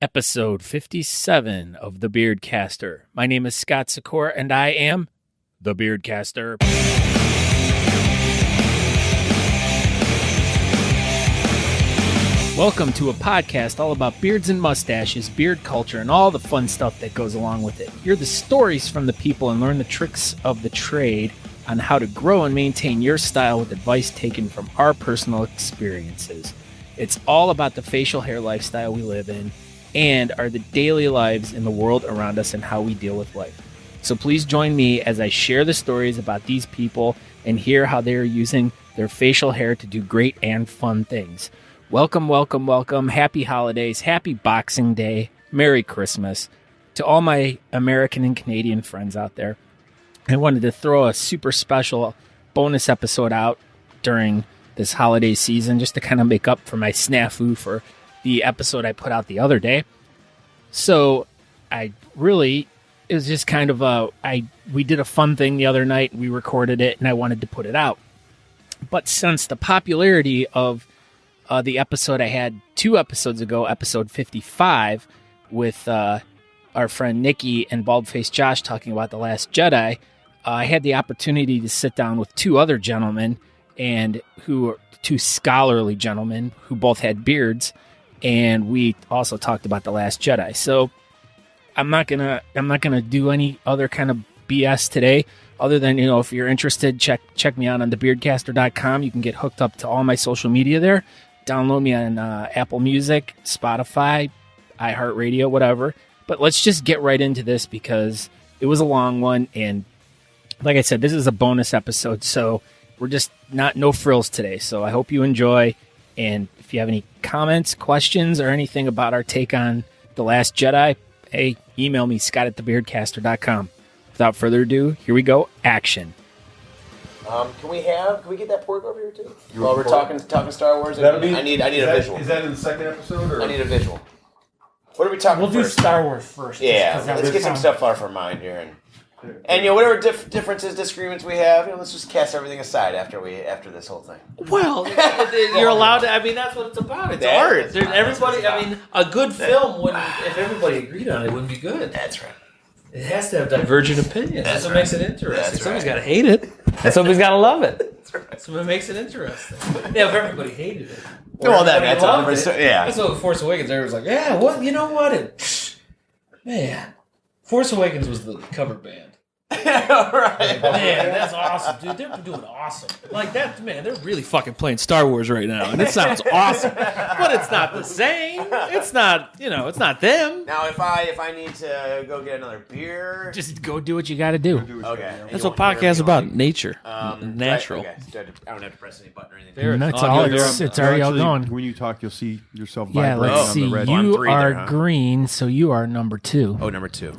Episode 57 of The Beardcaster. My name is Scott Secor, and I am The Beardcaster. Welcome to a podcast all about beards and mustaches, beard culture, and all the fun stuff that goes along with it. Hear the stories from the people and learn the tricks of the trade on how to grow and maintain your style with advice taken from our personal experiences. It's all about the facial hair lifestyle we live in and are the daily lives in the world around us and how we deal with life. So please join me as I share the stories about these people and hear how they are using their facial hair to do great and fun things. Welcome, welcome, welcome. Happy holidays. Happy Boxing Day. Merry Christmas. To all my American and Canadian friends out there, I wanted to throw a super special bonus episode out during this holiday season just to kind of make up for my snafu for the episode I put out the other day. So it was just kind of we did a fun thing the other night. We recorded it and I wanted to put it out. But since the popularity of the episode I had 2 episodes ago, episode 55, with our friend Nikki and Baldface Josh talking about The Last Jedi, I had the opportunity to sit down with 2 other gentlemen, and who are 2 scholarly gentlemen who both had beards, and we also talked about The Last Jedi. So I'm not gonna do any other kind of BS today, other than, if you're interested, check me out on thebeardcaster.com. You can get hooked up to all my social media there. Download me on Apple Music, Spotify, iHeartRadio, whatever. But let's just get right into this because it was a long one, and like I said, this is a bonus episode, so we're just no frills today. So I hope you enjoy, and if you have any comments, questions, or anything about our take on The Last Jedi, hey, email me, scott@thebeardcaster.com. Without further ado, here we go, action. Can we get that pork over here too? While we're talking Star Wars, I need a visual. Is that in the second episode? Or? I need a visual. What are we talking? We'll first? do Star Wars first. Yeah, let's get some stuff off our mind here, and whatever differences, disagreements we have, let's just cast everything aside after this whole thing. Well, you're allowed to. I mean, that's what it's about. It's art. Everybody. I mean, a good film wouldn't. If everybody agreed on it, wouldn't be good. That's right. It has to have divergent opinions. That's what makes it interesting. Somebody's got to hate it, and somebody's got to love it. That's right. So it makes it interesting. Yeah, if everybody hated it, that's all. Yeah, that's what Force Awakens. Everyone's like, yeah, what? You know what? Man, Force Awakens was the cover band. Right. Man, that's awesome, dude. They're doing awesome. Like that, man. They're really fucking playing Star Wars right now, and it sounds awesome. But it's not the same. It's not. It's not them. Now, if I need to go get another beer, Just go do what you got to do. okay. That's what podcast about. Nature, natural. Right, okay. I don't have to press any button or anything. That's all. It's already all going. When you talk, you'll see yourself Yeah, vibrating let's on see. the red. You three are there, huh? green, so you are number 2. Oh, number two.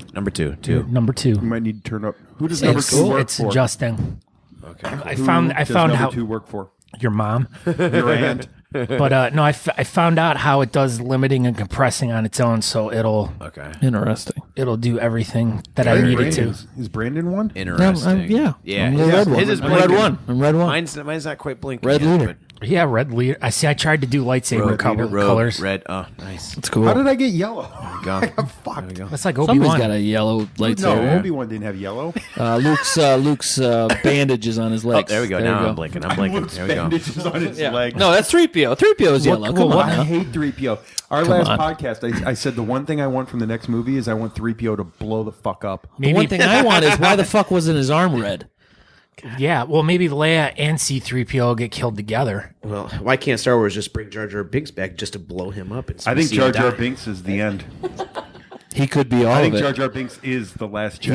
You're number 2. You might need to turn up. Who does number 2 work It's for? adjusting. Okay. I Who found does how number 2 work for? your mom, Your aunt. but no, I found out how it does limiting and compressing on its own, so it'll Interesting. do everything that I need it to. Is Brandon one? Interesting. Yeah. I'm the red one. His is I'm red blinking. one. I'm red one. Mine's not quite blinking. Red yet, leader. Yeah, red leader. I tried to do lightsaber colors. Red. Oh, nice. That's cool. How did I get yellow? Go. Fuck. That's like Somebody's Obi-Wan. got a yellow No, lightsaber. Obi-Wan didn't have yellow. Luke's bandages on his legs. There we go. Now I'm blinking. I'm blinking. There we go. Bandages on his Yeah. leg. No, that's 3PO. 3PO is yellow. Come on. I now. hate 3PO. Our last podcast, I said the one thing I want from the next movie is I want 3PO to blow the fuck up. The one thing I want is why the fuck wasn't his arm red? Yeah, well, maybe Leia and C-3PO get killed together. Well, why can't Star Wars just bring Jar Jar Binks back just to blow him up? And I think see Jar him Jar die? Binks is the end. He could be all I of think it. Jar Jar Binks is the Last Jedi.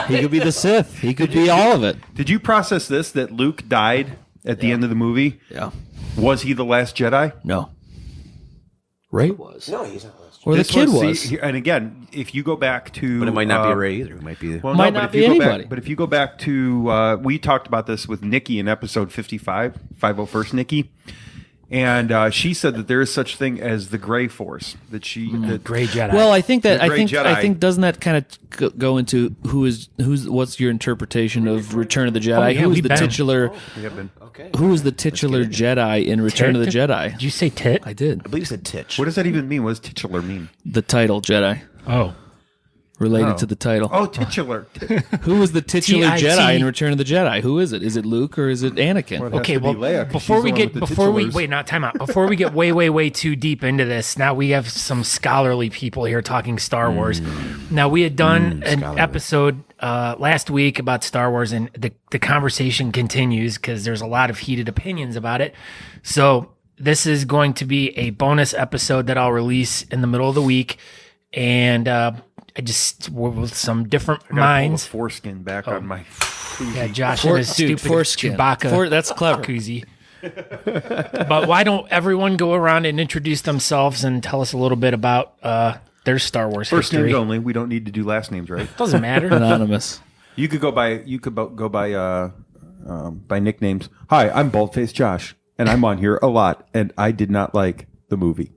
He could be the Sith. He could be all of it. Did you process this, that Luke died at the end of the movie? Yeah. Was he the Last Jedi? No. Ray was. No, he's not. Or the kid was. See, and again, if you go back to... But it might not be Ray either. It might be... Well, Might no, not but if be you go anybody. back, but if you go back to... we talked about this with Nikki in episode 55, 501st Nikki. And she said that there is such thing as the Gray Force. That Gray Jedi. Well, I think Jedi. I think doesn't that kind of go into who's what's your interpretation of Return of the Jedi? yeah, Who is we've the been. titular? Okay. Who is the titular Jedi in Return of the Jedi? Did you say tit? I did. I believe you said Titch. What does that even mean? What does titular mean? The title Jedi Oh. related to the title. Oh, titular. Who is the titular T-I-T. Jedi in Return of the Jedi? Who is it? Is it Luke or is it Anakin? Well, it has Okay, to be well, Leia, 'cause before she's we the one get, with the before we titulars. wait, not time out. Before we get way too deep into this, now we have some scholarly people here talking Star Wars. Now we had done an scholarly. episode last week about Star Wars, and the conversation continues because there's a lot of heated opinions about it. So this is going to be a bonus episode that I'll release in the middle of the week, and I just with some different I gotta pull minds. the foreskin back on my. Yeah, Josh and his stupid foreskin. Chewbacca. That's clever. Koozie. But why don't everyone go around and introduce themselves and tell us a little bit about their Star Wars First history? names only. We don't need to do last names, right? Doesn't matter. Anonymous. You could go by nicknames. Hi, I'm Baldface Josh, and I'm on here a lot, and I did not like the movie.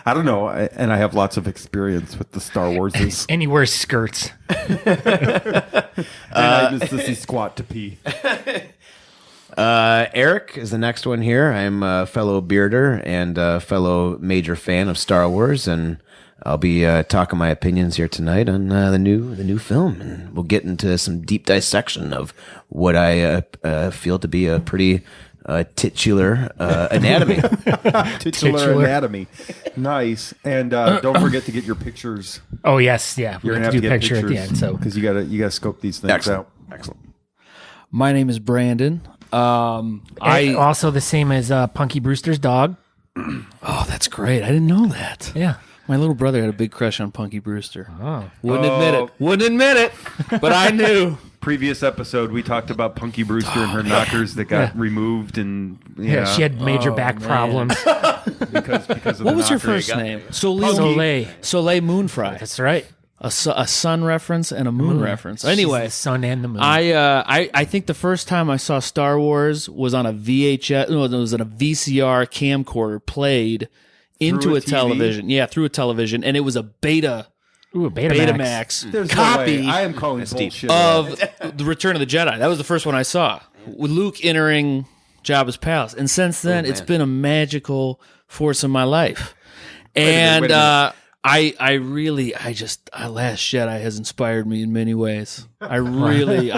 I don't know, and I have lots of experience with the Star Warses. And he wears skirts. And I miss to see squat to pee. Eric is the next one here. I'm a fellow bearder and a fellow major fan of Star Wars, and I'll be talking my opinions here tonight on the new film, and we'll get into some deep dissection of what I feel to be a pretty titular anatomy. Titular anatomy. Nice. And don't forget to get your pictures. Oh yes, yeah. We You're have gonna to do have a to picture get at the pictures end. So because you gotta scope these things Excellent. out. Excellent. My name is Brandon. I I also the same as Punky Brewster's dog. oh, that's great. I didn't know that. Yeah. My little brother had a big crush on Punky Brewster. Oh. Wouldn't admit it, but I knew. Previous episode, we talked about Punky Brewster and her knockers that got removed, and Yeah, she had major back problems. because of What the was her knockers. first name? Soleil Moonfry. That's right. A sun reference and a moon reference. Anyway, She's the sun and the moon. I think the first time I saw Star Wars was on a VHS. No, it was on a VCR camcorder played into Through a a TV? television. Yeah, through a television, and it was a Beta Ooh, Betamax. Betamax There's copy no way. I am calling bullshit. of the Return of the Jedi. That was the first one I saw with Luke entering Jabba's palace, and since then it's been a magical force in my life. And wait a Last Jedi has inspired me in many ways. I really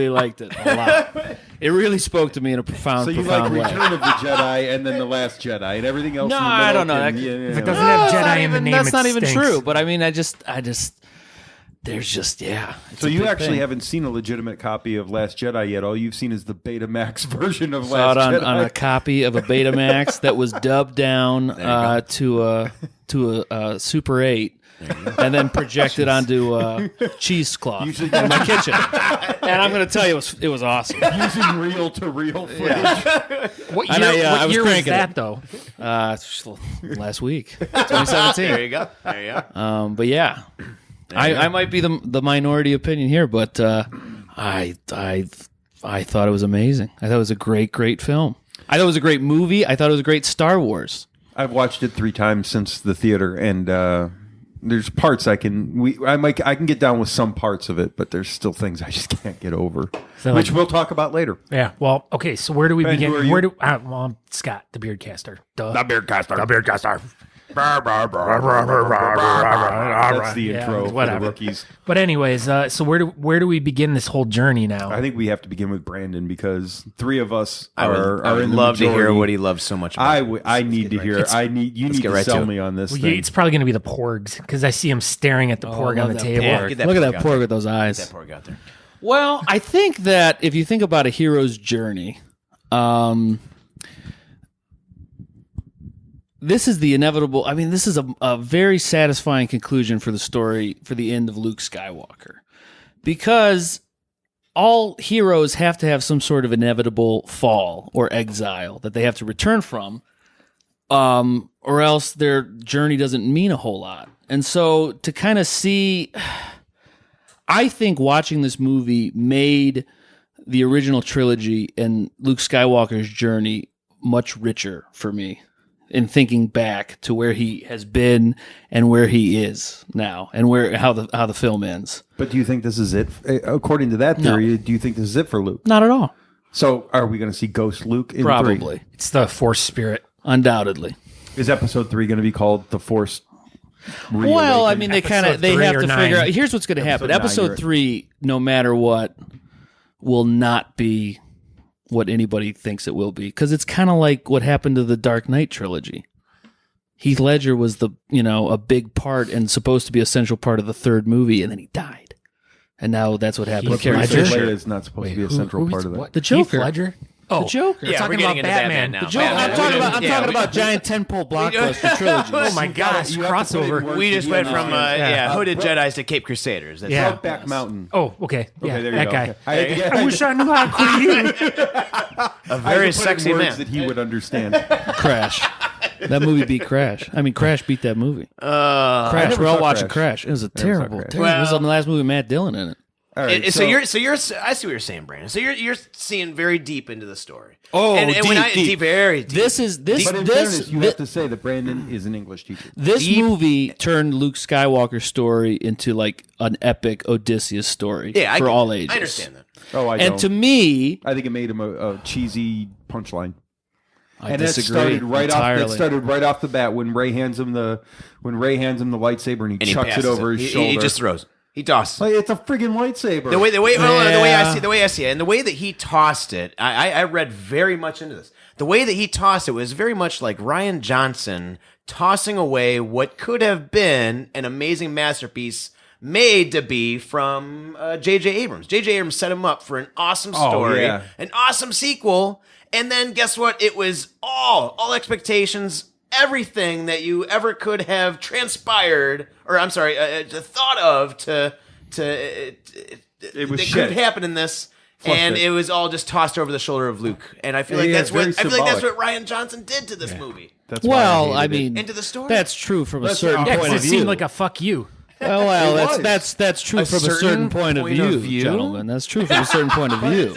liked it a lot. It really spoke to me in a profound, So you like profound way. Return of the Jedi and then the Last Jedi and everything else. No, in the middle I don't know. can- That- yeah, If it yeah. doesn't have Jedi in the name, That's it not even stinks. true. But I mean, I just, there's just, yeah. it's So a you big actually thing. haven't seen a legitimate copy of Last Jedi yet. All you've seen is the Betamax version of Saw Last it Jedi. on a copy of a Betamax that was dubbed down to a Super 8. And then projected onto cheesecloth Usually- in my kitchen. And I'm going to tell you, it was awesome. Using reel-to-reel footage. What And year, I what was year was cranking that, it. though? Last week, 2017. There you go. There you go. But yeah, I might be the minority opinion here, but I thought it was amazing. I thought it was a great film. I thought it was a great movie. I thought it was a great Star Wars. I've watched it 3 times since the theater, and there's parts I can get down with some parts of it, but there's still things I just can't get over, So, which we'll talk about later. Yeah. Well, okay. So where do we Ben, begin? who are you? Where do? Well, I'm Scott, the Beardcaster. Duh. Beardcaster. That's the Yeah, intro for the whatever. rookies. But anyways, so where do we begin this whole journey now? I think we have to begin with Brandon because 3 of us I are would in the love to hear majority. what he loves so much. About. I need to hear. You need get to right sell to it. me on this Well, thing. it's probably going to be the porgs because I see him staring at the porg on the table. porg. Get that Look at porg that out porg there. with those eyes. That poor guy out there. Well, I think that if you think about a hero's journey, this is the inevitable. I mean, this is a very satisfying conclusion for the story, for the end of Luke Skywalker. Because all heroes have to have some sort of inevitable fall or exile that they have to return from, or else their journey doesn't mean a whole lot. And so to kind of see... I think watching this movie made the original trilogy and Luke Skywalker's journey much richer for me in thinking back to where he has been and where he is now, and how the film ends. But do you think this is it? According to that theory, do you think this is it for Luke? Not at all. So are we going to see Ghost Luke in Probably. 3? It's the Force spirit. Undoubtedly. Is episode 3 going to be called The Force Reawakened? Well, I mean, they have to 3 or figure 9. out. Here's what's going to happen. Episode 9, Episode 3, no matter what, will not be what anybody thinks it will be, because it's kind of like what happened to the Dark Knight trilogy. Heath Ledger was a big part and supposed to be a central part of the third movie, and then he died. And now that's what happened to Carrie Ledger? Fisher. Leia is not supposed to be a central part of that. The Joker. Heath Ledger? The Joker. You're talking about Batman now. The Joker. I'm talking about giant tentpole blockbuster trilogies. Oh my gosh, you have to put it in crossover. words We just that went you from understand. hooded Jedis to Cape Crusaders. That's Yeah. Brokeback Mountain. Oh, okay. Yeah, Okay, there you that go. guy. Okay. I wish I knew how to quit you. a very sexy man. that he would understand. Crash. That movie beat Crash. I mean, Crash beat that movie. Crash. never We're all saw watching Crash. Crash. It was a saw terrible. Crash. It was on the last movie with Matt Dillon in it. All right, So you're I see what you're saying, Brandon. So you're seeing very deep into the story. Oh, and when deep. very deep. This is this But in this fairness, you have to say that Brandon is an English teacher. this movie turned Luke Skywalker's story into like an epic Odysseus story for all ages. I understand that. Oh, I And don't. to me, I think it made him a cheesy punchline. I And disagree that started right entirely. off. That started right off the bat when Ray hands him the lightsaber and he chucks it passes over his shoulder. He just throws. He tosses. Like, it's a friggin' lightsaber. The way Yeah. the way I see it, and the way that he tossed it, I read very much into this. The way that he tossed it was very much like Rian Johnson tossing away what could have been an amazing masterpiece made to be from J.J. Abrams. J.J. Abrams set him up for an awesome story, yeah. an awesome sequel, and then guess what? It was all expectations, everything that you ever could have transpired, or I'm sorry, thought of It was that shit. could happen in this. Fluffed And it. it was all just tossed over the shoulder of Luke, and I feel like Yeah, that's what very that's symbolic. what Ryan Johnson did to this movie. That's why well, I I hated it. mean, Into the story. that's true from a That's certain the Yeah, 'cause point it of view. seemed like a fuck you. well, It was. that's true A from a certain certain point of point of view, view? gentlemen. That's true from a certain point of view.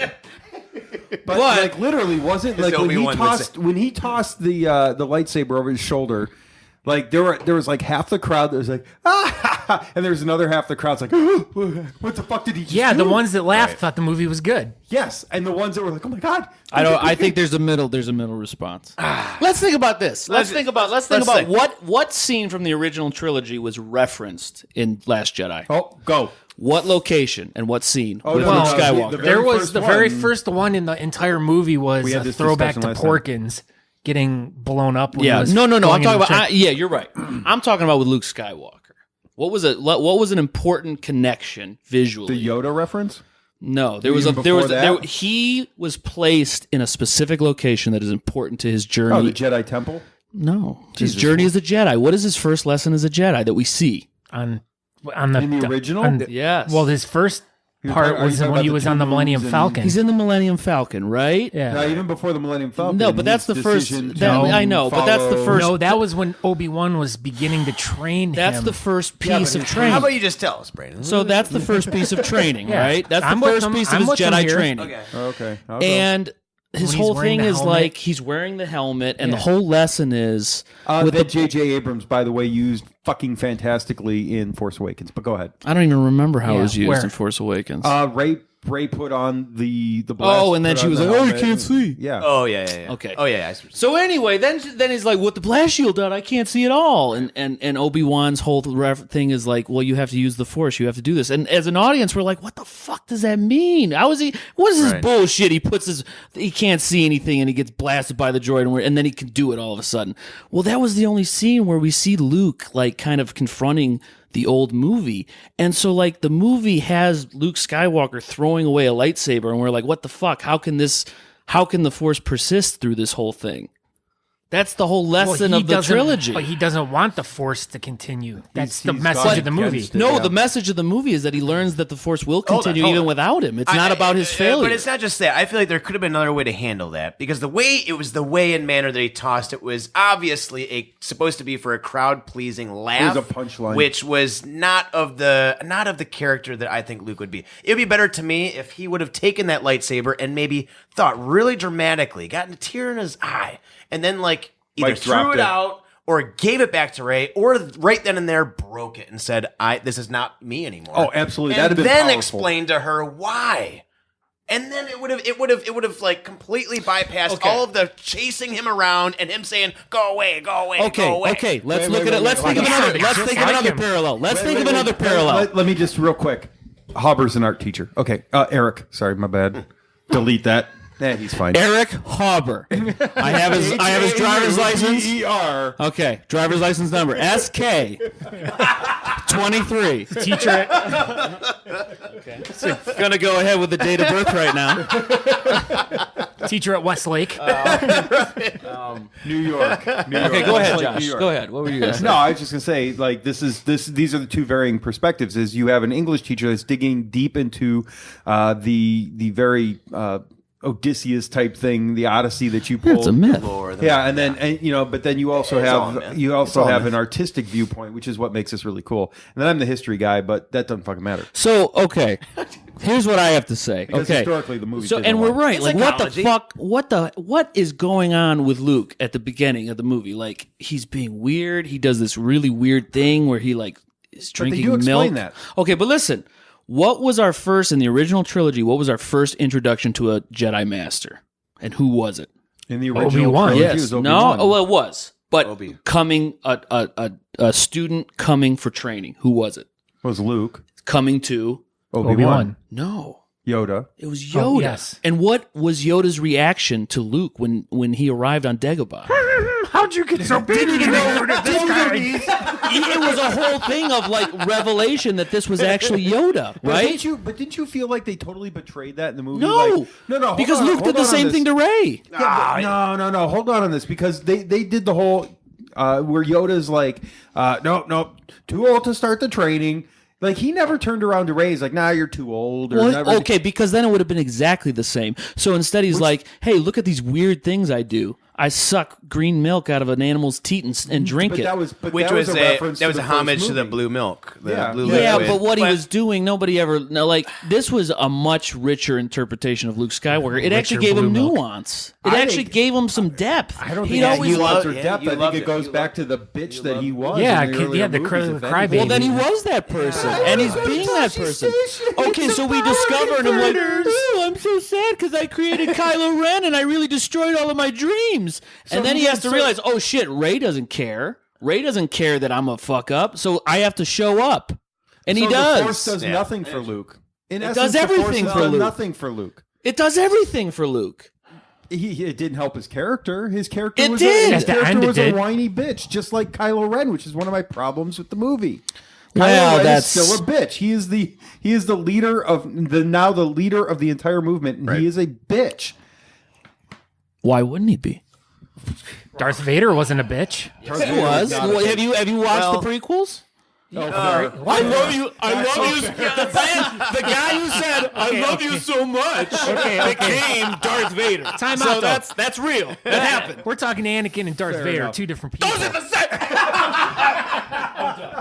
But like literally, wasn't like when he Obi-Wan would tossed the lightsaber over his shoulder. Like there was like half the crowd that was like and there was another half the crowd's like what the fuck did he just Yeah, do? the ones that laughed thought the movie was good. Yes, and the ones that were like, oh my god. I think there's a middle response. Let's think about this. Let's think about what scene from the original trilogy was referenced in Last Jedi. Oh, go. What location and what scene with no, Luke no, Skywalker? the There was first the very one- first one in the entire movie was We had a this throwback to discussion last time. Porkins getting blown up. When he Yeah, was no. going I'm into talking the about. ship. Yeah, you're right. I'm talking about with Luke Skywalker. What was an important connection visually? The Yoda reference? No, Even before that? he was placed in a specific location that is important to his journey. Oh, the Jedi Temple? No, his journey as a Jedi. What is his first lesson as a Jedi that we see? on the In the original? Yes. Well, his first You're part talking- are you was talking when about he the was two on the Millennium moons and- Falcon. he's in the Millennium Falcon, right? yeah. No, even before the Millennium Falcon. No, but that's his the first. decision that- to I know, but that's the follow- first. No, that was when Obi-Wan was beginning to train That's him. the first Yeah, piece but of his- training. How about you just tell us, Brandon? So that's the first piece of training, Yeah. right? That's I'm the with first him. piece of I'm his with him Jedi here. training. Okay. Okay. I'll go. And his When he's whole wearing thing the is helmet. like he's wearing the helmet, and the Yeah. whole lesson is with that the. J.J. Abrams, by the way, used fucking fantastically in Force Awakens. But go ahead. I don't even remember how it Yeah, was used where? in Force Awakens. Ray put on the blast. Oh, and then put she on was the like, "Oh, you helmet can't and- see." Yeah. Oh yeah. Okay. Oh yeah. I see. So anyway, then he's like, "With the blast shield out, I can't see at all." And Obi-Wan's whole thing is like, "Well, you have to use the Force. You have to do this." And as an audience, we're like, "What the fuck does that mean? How is he? What is this Right. bullshit? He can't see anything, and he gets blasted by the droid, and then he can do it all of a sudden." Well, that was the only scene where we see Luke like kind of confronting the old movie. And so like the movie has Luke Skywalker throwing away a lightsaber, and we're like, what the fuck? How can the Force persist through this whole thing? That's the whole lesson he of the doesn't- trilogy. But he doesn't want the Force to continue. That's the he's message gone of the movie. against it. No, Yeah. the message of the movie is that he learns that the Force will Hold on, continue hold even on. without him. It's not about his failure. But it's not just that. I feel like there could have been another way to handle that because the way and manner that he tossed it was obviously supposed to be for a crowd pleasing laugh. It was a punchline. which was not of the character that I think Luke would be. It would be better to me if he would have taken that lightsaber and maybe thought really dramatically, gotten a tear in his eye, and then like either threw dropped it it. out or gave it back to Rey, or right then and there broke it and said, "This is not me anymore." Oh, absolutely. And That'd have been then powerful. explain to her why. And then it would have like completely bypassed Okay. all of the chasing him around and him saying, "Go away, go away, Okay, go away." okay. Let's Wait, look wait, at it. wait, Let's wait, think of wait. another. Let's Just think of like another him. parallel. Let's think of Wait, another wait, parallel. Let me just real quick. Hauber's an art teacher. Okay, Eric. Sorry, my bad. Delete that. He's fine. Eric Hauber. I have his driver's license. H-A-U-B-E-R. Okay, driver's license number SK 23. Teacher, Gonna go ahead with the date of birth right now. teacher at Westlake. New York. Okay, go ahead, New Josh. York. Go ahead. What were you gonna say? No, I was just gonna say, like, these are the two varying perspectives. Is you have an English teacher that's digging deep into the very Odysseus type thing, the Odyssey that you pulled. It's a myth. Yeah, and then but then you also all myth. have an artistic viewpoint, which is what makes this really cool. And then I'm the history guy, but that doesn't fucking matter. So, okay, here's what I have to say. Because Okay, historically the movie. so and we're right. It's Like, what the psychology. fuck? What is going on with Luke at the beginning of the movie? Like, he's being weird. He does this really weird thing where he like is But they drinking do explain milk. that. Okay, but listen. What was our first in the original trilogy? What was our first introduction to a Jedi Master? And who was it? In the original Obi-Wan. trilogy, it Yes. was No. Obi-Wan. Oh, well, it was. But Obi. coming a student coming for training. Who was it? It was Luke, Coming to Obi-Wan, Obi-Wan. no. Yoda. It was Yoda. Oh, yes. And what was Yoda's reaction to Luke when he arrived on Dagobah? How'd you get so big? It was a whole thing of like revelation that this was actually Yoda, But right? didn't you feel like they totally betrayed that in the movie? No, Like, no. hold because on, Luke hold did the on on same this. thing to Rey. Yeah, but no. Hold on this because they did the whole where Yoda's like, no, too old to start the training. Like he never turned around to Rey. He's like, nah, you're too old. Or Well, never. okay, because then it would have been exactly the same. So instead, he's like, "Hey, look at these weird things I do. I suck green milk out of an animal's teat and drink But it." that was a Which was reference that to was the a first homage to the movie. blue milk. The Yeah. blue Yeah, liquid. but what he was doing, nobody ever. No, like this was a much richer interpretation of Luke Skywalker. It actually gave him blue milk. nuance. It I actually think- gave him some depth. I don't He'd think always you loved- or yeah, depth. you I loved think it it. goes You back to the bitch that he was. Yeah, in the earlier the movies, the if crybaby. anything. Well, then he was that person, and he's being that person. Okay, so we discover, and I'm like, oh, I'm so sad because I created Kylo Ren, and I really destroyed all of my dreams. And then he has to realize, oh shit, Rey doesn't care. Rey doesn't care that I'm a fuck up, so I have to show up, and he So does. The Force does nothing for Luke. In essence, does the Force everything has for done Luke. Nothing for Luke. It does everything for Luke. It didn't help his character. His character It was did. his At the character end it was a did. whiny bitch, just like Kylo Ren, which is one of my problems with the movie. Well, Kylo Ren that's- is still a bitch. He is the leader of the leader of the entire movement, and he is a bitch. Why wouldn't he be? Darth Vader wasn't a bitch. He was. not a Well, bitch. have you watched the prequels? Oh, I love you. I love you. The guy who said "I love you so much" became Darth Vader. Time so out, though. that's real. That happened. We're talking Anakin and Darth Vader, enough. two different people.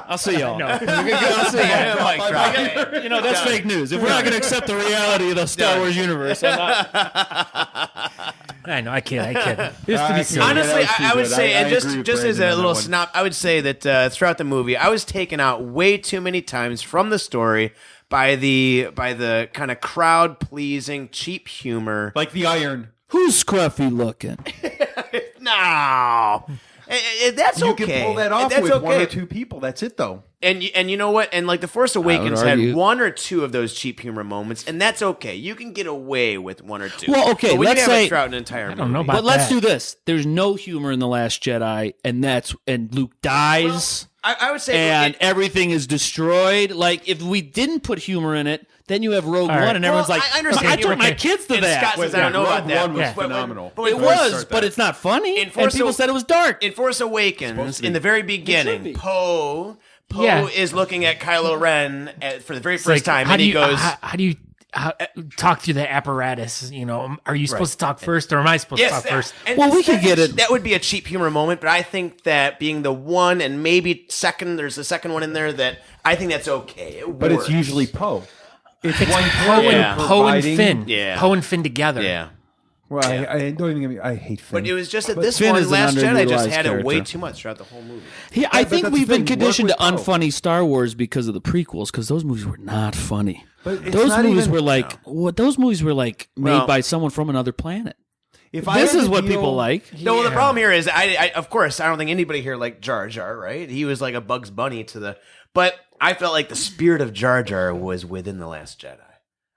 I'll see y'all. I'll see y'all. You know that's fake news. If we're not going to accept the reality of the Star Wars universe, I'm not. I know, I kid. Just to be silly. Honestly, that was too I would good. say, I and agree just with as Brandon a on that little one. snap, I would say that throughout the movie, I was taken out way too many times from the story by the kind of crowd pleasing, cheap humor. like the Iron. Who's scruffy looking? No, that's You okay. can pull that off That's with okay. one or two people. That's it, though. And you know what? And like the Force Awakens had argue. one or two of those cheap humor moments, and that's okay. You can get away with one or two. Well, okay, But when let's you have say- it throughout an entire movie. don't know about But let's that. do this. There's no humor in the Last Jedi, and Luke dies. I would say And everything is destroyed. Like, if we didn't put humor in it, Then you have Rogue right. One, and everyone's Well, like, I understand I you took were- my kids to and that. Scott says, I don't know about Rogue that. One was Yeah. phenomenal. But It before we was, start but that, it's not funny. In And Force people Aw- said it was dark. In Force Awakens, to be. in the very should be. beginning, Poe Yeah. is looking at Kylo Ren for the very It's first like, time, how and do he you, goes, how do you talk through the apparatus? Are you supposed to talk first, or am I supposed to talk first? and Well, we could that- get it- That would be a cheap humor moment, but I think that being the one and maybe second, there's a second one in there that I think that's okay. It But works. it's usually Poe. It's one Poe character Yeah. and providing- Finn. Yeah. Poe and Finn together. yeah. Well, I don't even get me. I hate Finn. But it was just that this Finn one, is an Last Jedi, just underutilized had it way character. too much throughout the whole movie. Yeah, I but think that's we've the been thing, conditioned to work with Poe. unfunny Star Wars because of the prequels, because those movies were not funny. But it's Those not movies even- were like those movies were like made Well- by someone from another planet. If I This had is to what deal- people like. No, well, the problem here is, I of course, I don't think anybody here liked Jar Jar, right? He was like a Bugs Bunny to the, but I felt like the spirit of Jar Jar was within The Last Jedi.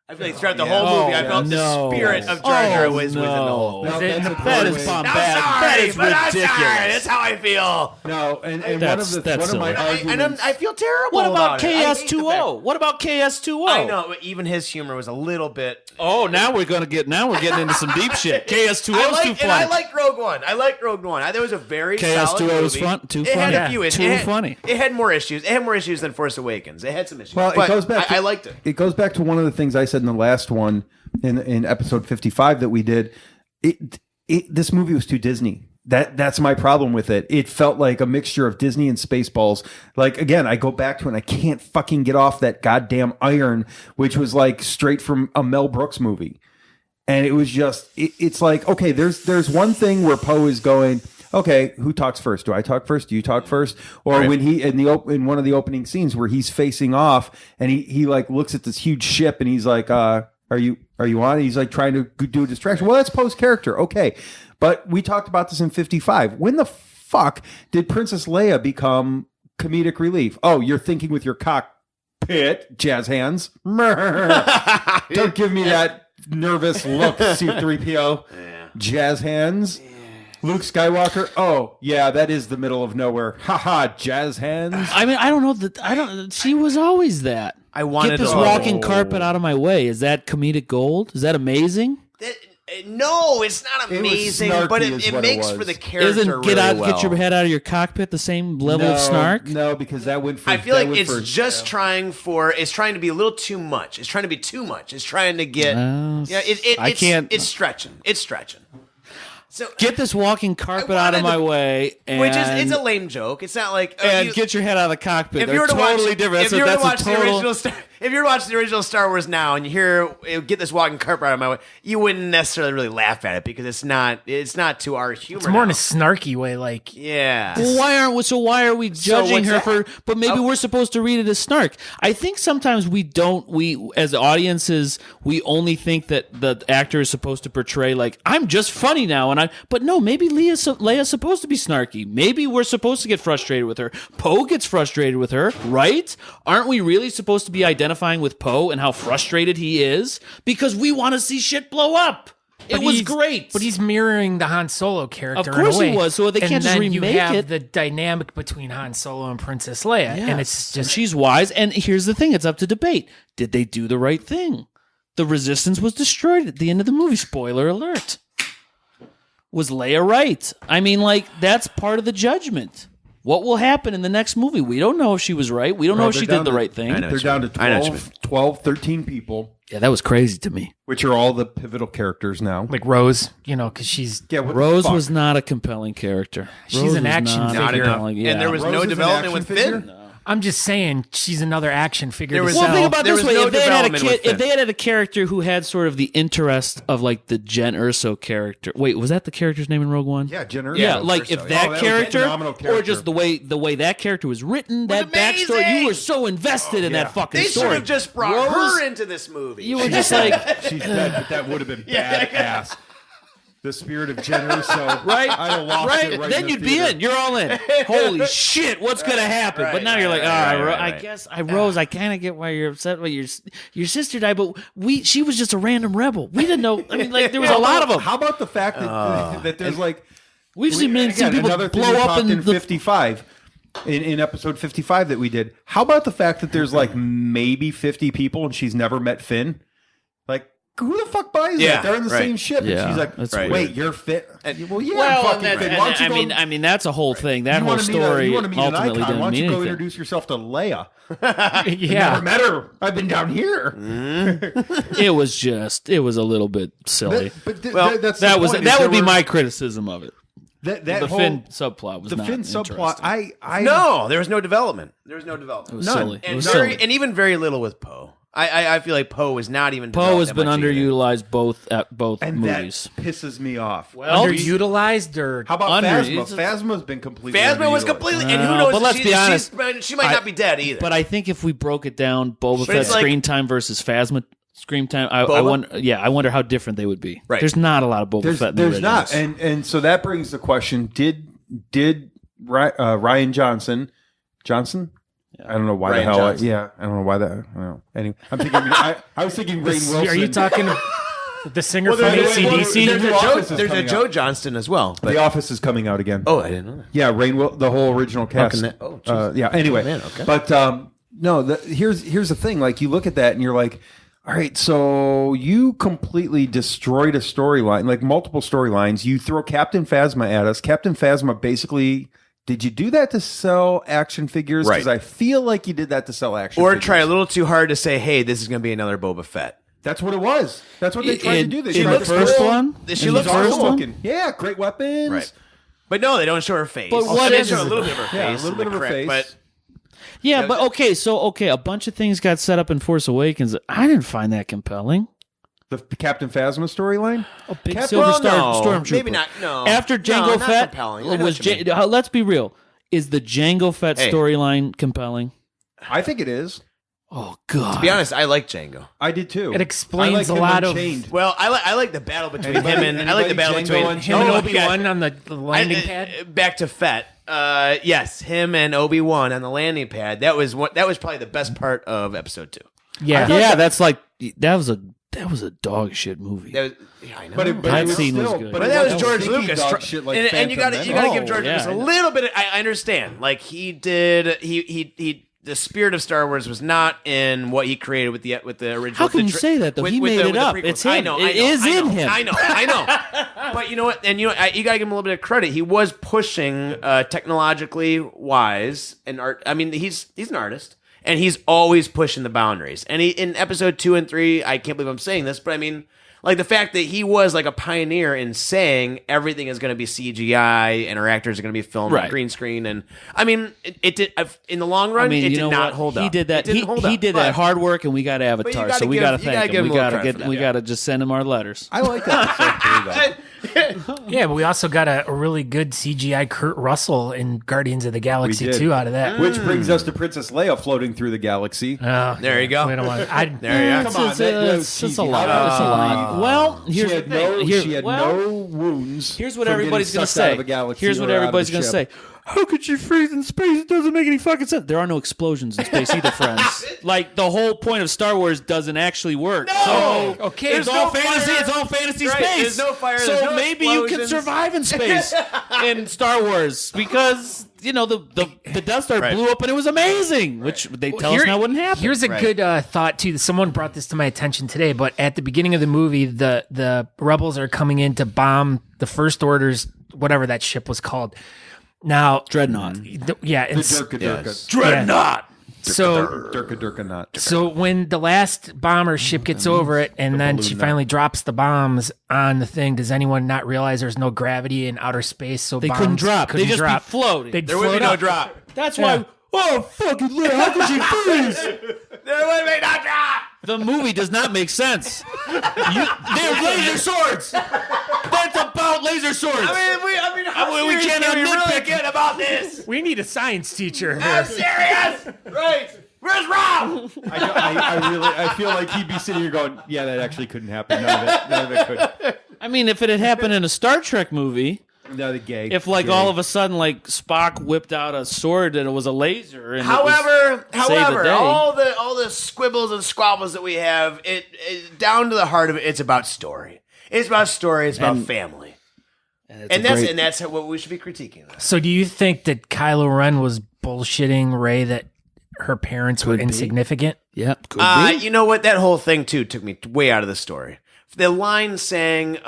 I feel like throughout the whole movie, I felt no. the spirit of Jar Jar Oh, was within the whole. No, Is it in that's the a That great is way- bombastic. I'm That sorry, is but I'm ridiculous. sorry. That's how I feel. No, and one That's- of the that's one of my silly. arguments. I feel terrible. What about it. I hate the fact- KS2O? What about KS2O? I know, but even his humor was a little bit. Oh, now we're getting into some deep shit. KS2O I is too like, and I funny. liked Rogue One. I liked Rogue One. There was a very solid KS2O movie. is fun- too It had funny. a few issues. Too funny. It had more issues. It had more issues than Force Awakens. It had some issues. Well, but it goes back. I liked it. It goes back to one of the things I said in the last one, in episode 55 that we did. This movie was too Disney. That's my problem with it. It felt like a mixture of Disney and Spaceballs. Like, again, I go back to it and I can't fucking get off that goddamn iron, which was like straight from a Mel Brooks movie. And it was just, it's like, okay, there's one thing where Poe is going, okay, who talks first? Do I talk first? Do you talk first? Or Right. when he in one of the opening scenes where he's facing off and he like looks at this huge ship and he's like, are you on? He's like trying to do a distraction. Well, that's Poe's character. Okay. But we talked about this in 55. When the fuck did Princess Leia become comedic relief? Oh, you're thinking with your cockpit, jazz hands. Don't give me that nervous look, C-3PO. Jazz hands. Luke Skywalker. Oh, yeah, that is the middle of nowhere. Haha, jazz hands. I mean, I don't know that. She was always that. I wanted Get this to- walking carpet out of my way. Is that comedic gold? Is that amazing? No, it's not It was amazing, snarky but is it what it makes was. for the character Isn't really get your well. head out of your cockpit the same level of snark? No, because that went for. I feel that like went it's for- just trying to be a little too much. It's trying to be too much. It's trying to get. I can't- It's stretching. It's stretching. So Get this walking carpet I out of wanted my to- way, and which is it's a lame joke. It's not like and get your head out of the cockpit. if They're you were to totally watch, different. if you were to That's a watch the total- original if you were to watch the original Star Wars now and you hear get this walking carpet out of my way, you wouldn't necessarily really laugh at it because it's not to our humor. It's more in now. a snarky way, like yeah. Well, why are we judging what's her that? for? But maybe Oh. we're supposed to read it as snark. I think sometimes we don't. We as audiences, we only think that the actor is supposed to portray like I'm just funny now, but no, maybe Leia's supposed to be snarky. Maybe we're supposed to get frustrated with her. Poe gets frustrated with her, right? Aren't we really supposed to be identifying with Poe and how frustrated he is because we want to see shit blow up? It was he's- great, But he's mirroring the Han Solo character. Of course in a way. he was, so they can't and just then remake you have it. the dynamic between Han Solo and Princess Leia, and it's And just she's wise. And here's the thing: it's up to debate. Did they do the right thing? The Resistance was destroyed at the end of the movie. Spoiler alert. Was Leia right? I mean, like that's part of the judgment. What will happen in the next movie? We don't know if she was right. We don't know if she did the right thing. They're down to I know what you 12, 13 people, Yeah, that was crazy to me. which are all the pivotal characters now. like Rose, because she's Yeah, what the Rose fuck? was not a compelling character. She's Rose an was action not figure. compelling, yeah. And there was Rose no is an development action with figure? Finn. I'm just saying she's another action figure. There to was- sell. Well, think about There this was way: no if they had a development with kid, if Finn. they had a character who had sort of the interest of like the Jen Erso character. Wait, was that the character's name in Rogue One? Yeah, Jenner. Yeah, like if Oh, that that was a character, phenomenal or character. just the way that character was written, that backstory, amazing! you were so invested in yeah. that fucking They should story. have just brought Rose- her into this movie. You were just like, She's dead, but that would have been badass. The spirit of Jenner, so right, I'd have lost right. it right Then in the you'd be theater. in. You're all in. Holy shit, what's gonna happen? But now you're like, I guess Rose. I kind of get why you're upset. Why your sister died, but she was just a random rebel. We didn't know. I mean, like there was a lot of them. How about the fact that that there's like We've seen again, people another thing blow we up talked in the 55. in episode 55 that we did. How about the fact that there's like maybe 50 people and she's never met Finn? Like, who the fuck buys that? They're in the same ship. Yeah, and she's like, that's wait, weird. you're fit? Well, yeah, Well, I'm fucking fit. Why don't you go, I mean, that's a whole thing. That you whole wanna meet story you want to meet an ultimately icon. didn't Why don't mean you go anything. introduce yourself to Leia? Yeah. Never met her. I've been down here. It was a little bit silly. That's that the would be point, my criticism of it. the The Finn subplot was the not Finn subplot. interesting. No, there was no development. There was no It development. was None. silly. It And, was very, silly. and even very little with Poe. I feel like Poe was not even. Poe has developed been that much either. underutilized both and movies. that pisses me off. Underutilized or How about Under- Phasma? Phasma's been completely. Phasma was underutilized. completely, and who knows? but let's be honest. She might not be dead either. But I think if we broke it down, Boba But Fett it's like- screen time versus Phasma screen time, I Boba? wonder. I wonder how different they would be. Right. There's not a lot of Boba Fett. In the There's not, originals. and so that brings the question: Did Ryan Johnson? I don't know why Ryan the hell. Johnson. I don't know why that. I don't know. Anyway, I'm thinking. I was thinking Rainn Wilson. are you talking the singer Well, from there's AC/DC? there's a Joe Johnston as well. But, The Office is coming out again. oh, I didn't know that. Yeah, the whole original cast. can that- oh, jeez. Yeah. Anyway, Oh, man, okay. but no. Here's the thing. Like, you look at that and you're like, all right, so you completely destroyed a storyline, like multiple storylines. You throw Captain Phasma at us. Captain Phasma basically. Did you do that to sell action figures? Because Right. I feel like you did that to sell action Or figures. try a little too hard to say, "Hey, this is going to be another Boba Fett." That's what it was. That's what they tried to do. They in tried the to first throw- one? She In looks the first awesome one? looking. Yeah, great weapons. Right. But no, they don't show her face. But what they is- show a little bit of her face? Yeah, a little in bit the of her crack, face. But Yeah, but okay, a bunch of things got set up in Force Awakens. I didn't find that compelling. The Captain Phasma storyline. A big Captain- Silver well, Star no, Stormtrooper. maybe not. No, After Jango not Fett compelling. I know was what you mean. let's be real. Is the Jango Fett Hey. storyline compelling? I think it is. Oh God! To be honest, I like Django. I did too. It explains I like a him lot of- Unchained. Well, I like the battle between Anybody- him and I like the battle anybody between Django him and Oh, Obi-Wan yeah. on the landing pad. Back to Fett. Yes, him and Obi-Wan on the landing pad. That was probably the best part of episode 2. Yeah. Yeah, that's like that was a dog shit movie. That was, yeah, I know. But That it was scene was still, good. But that was wasn't George stinky Lucas, dog shit like and you got to Phantom give Menace. George yeah, Lucas I a know. little bit. I understand, like he did. He the spirit of Star Wars was not in what he created with the original. How can the you say that, though? He made with it the up. prequels. It's I him. know. It is in him. I know. But you know what? And you got to give him a little bit of credit. He was pushing technologically wise and art. I mean, he's an artist. And he's always pushing the boundaries. And he in episode 2 and 3, I can't believe I'm saying this, but I mean, like the fact that he was like a pioneer in saying everything is going to be CGI and our actors are going to be filmed on Right. green screen. And I mean, it did in the long run. I mean, it you did know not what? hold up. He did that. It didn't hold He up, did but- that hard work, and we got Avatar, gotta so we give- got to you thank gotta him. give We him a little got to credit get. for We that. got to just send him our letters. I like that. So, there you go. Yeah, but we also got a really good CGI Kurt Russell in Guardians of the Galaxy did. 2 out of that. Which brings us to Princess Leia floating through the galaxy. Oh, There you go. we don't want. I, There you go. Come on, It's that was it's cheesy. a lot. How It's a lot. Well, She here's the had thing. no. Here- She had well, no wounds. Here's what from everybody's getting going to sucked out say. of a galaxy Here's what or out of everybody's the going to ship. say. How could you freeze in space? It doesn't make any fucking sense. There are no explosions in space either, friends. Like the whole point of Star Wars doesn't actually work. So okay, it's there's all no fantasy. fire. It's all fantasy Right, space. there's no fire, So there's no maybe you can explosions. survive in space in Star Wars because you know the Death Star Right. blew up and it was amazing, which they tell us Here- now wouldn't happen. Here's a Right. good thought too. Someone brought this to my attention today, but at the beginning of the movie, the rebels are coming in to bomb the First Order's whatever that ship was called. Now, Dreadnought. yeah, and The Durka Yes. Dreadnought. so Durka not. so when the last bomber ship gets over it, and then she finally drops the bombs on the thing, does anyone not realize there's no gravity in outer space? So They bombs couldn't drop. They just drop. be floating. They'd There would be float no up. drop. That's Yeah. why. Oh fucking Leia! How could she freeze? There would be no drop. The movie does not make sense. They're laser swords. That's about laser swords. I mean, how I mean, we serious can't can we really nitpick. get about this? We need a science teacher. I'm serious. Right. Where's Rob? I feel like he'd be sitting here going, "Yeah, that actually couldn't happen. None of it could." I mean, if it had happened in a Star Trek movie, No, the gay. if like gay. all of a sudden like Spock whipped out a sword and it was a laser. And However, it was save the day. all the squibbles and squabbles that we have, it down to the heart of it, it's about story. It's about story. It's about family. And that's what we should be critiquing. So do you think that Kylo Ren was bullshitting Rey that her parents were insignificant? Yeah, could be. You know what? That whole thing too took me way out of the story. The line saying,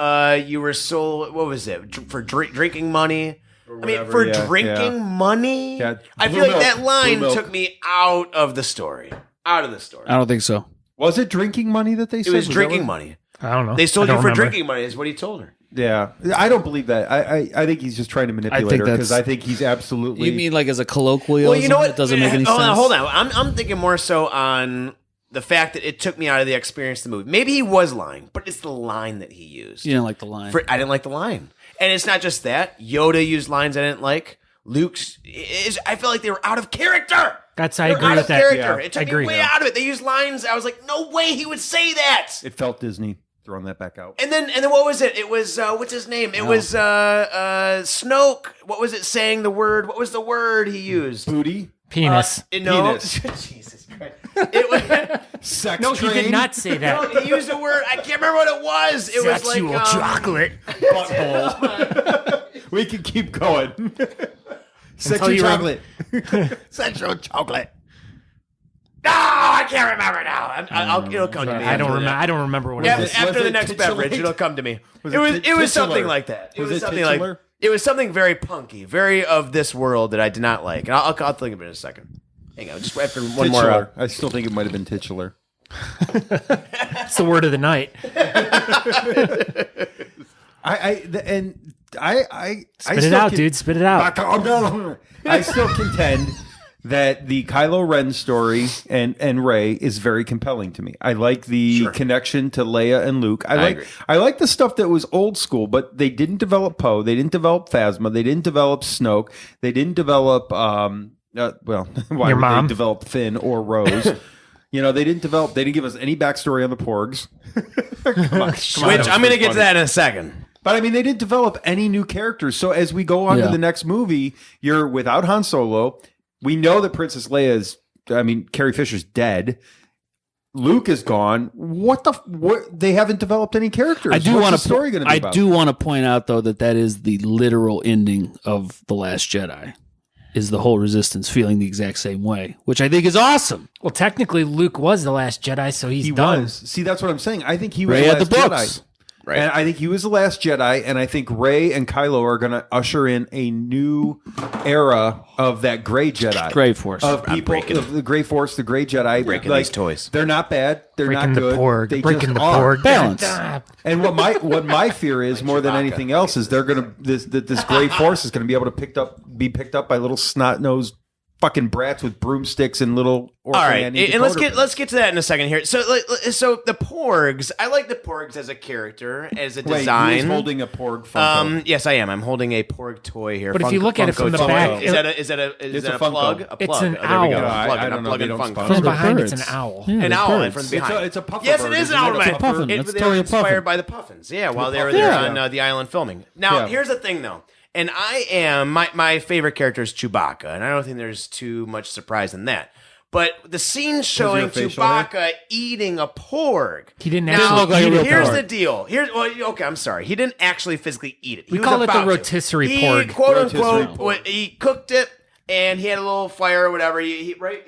"You were sold." What was it for drinking money? Drinking money. Yeah. I feel like that line took me out of the story. Out of the story. I don't think so. Was it drinking money that they said? It was that drinking what- money. I don't know. They sold I you don't for remember. drinking money. Is what he told her. Yeah, I don't believe that. I think he's just trying to manipulate think her because that's- I think he's absolutely. You mean like as a colloquial? Well, you know what? It doesn't make any sense. Hold on. I'm thinking more so on the fact that it took me out of the experience of the movie. Maybe he was lying, but it's the line that he used. You didn't like the line. I didn't like the line. And it's not just that. Yoda used lines I didn't like. Luke's I felt like they were out of character. I They were agree out with of that. character. Yeah, It I took me agree. way out of it. They used lines. I was like, no way he would say that. It felt Disney throwing that back out. And then what was it? It was what's his name? It was Snoke. What was it saying? The word. What was the word he used? Booty, Penis. No. Penis. Jesus Christ. It was. sex. No, he did not say that. No, he used a word. I can't remember what it was. It was like Sexual chocolate. We can keep going. Until Sexual you chocolate. sexual chocolate. No, I can't remember now. It'll come to me. I don't remember what it Yeah, was. after Was the it next titulate? beverage, it'll come to me. Was It was titular? something like that. It Was was it something titular? like it was something very punky, very of this world that I did not like. And I'll think of it in a second. Hang on, just after one more. Titular. I still think it might have been titular. That's the word of the night. Spit it out, dude. Spit it out. I still contend that the Kylo Ren story and Rey is very compelling to me. I like the connection to Leia and Luke. agree. I like the stuff that was old school, but they didn't develop Poe. They didn't develop Phasma. They didn't develop Snoke. They didn't develop why Your would mom. they develop Finn or Rose? They didn't give us any backstory on the Porgs. Which I'm going to get to that in a second. But I mean, they didn't develop any new characters. So as we go on to the next movie, you're without Han Solo. We know that Princess Leia Carrie Fisher's dead. Luke is gone. What they haven't developed any characters. I do What's want the to. story going to be about? do want to point out though that is the literal ending of The Last Jedi. Is the whole Resistance feeling the exact same way, which I think is awesome. Well, technically, Luke was the last Jedi, so he's done. was. See, that's what I'm saying. I think he was Rey the had last the books. Jedi. Right. And I think he was the last Jedi, and I think Rey and Kylo are going to usher in a new era of that Gray Jedi. Gray Force. Of people, of the Gray Force, the Gray Jedi. Breaking these toys. They're not bad. They're Breaking not the good. Porg. They Breaking just the are. Porg. Balance. And what my fear is more than anything else is they're going to this Gray Force is going to be able to be picked up by little snot nosed fucking brats with broomsticks and little. All right, and let's get to that in a second here. So the Porgs, I like the Porgs as a character, as a design. He's holding a Porg Funko. Yes, I am. I'm holding a Porg toy here. But if you look at it from the back, is that a plug? A plug. It's an Oh, there we go. owl. A plug. I And don't I'm know. plugging They don't Funko. sponsor From behind, birds. it's an owl. Yeah, An they're owl birds. from behind. It's a puffer Yes, bird, it is an isn't owl. it? It's a puffin. They Let's were tell you a inspired puffin. by the Puffins. Yeah, while they were Puffins, there yeah. on the island filming. Now, Yeah. here's the thing, though. And I am my favorite character is Chewbacca, and I don't think there's too much surprise in that. But the scene showing facial hair? Chewbacca eating a porg. He didn't Now, actually look like a real here's porg. the deal. Okay, I'm sorry. He didn't actually physically eat it. We call it the rotisserie porg. Quote Rotisserie unquote, he cooked it. And he had a little fire or whatever. He was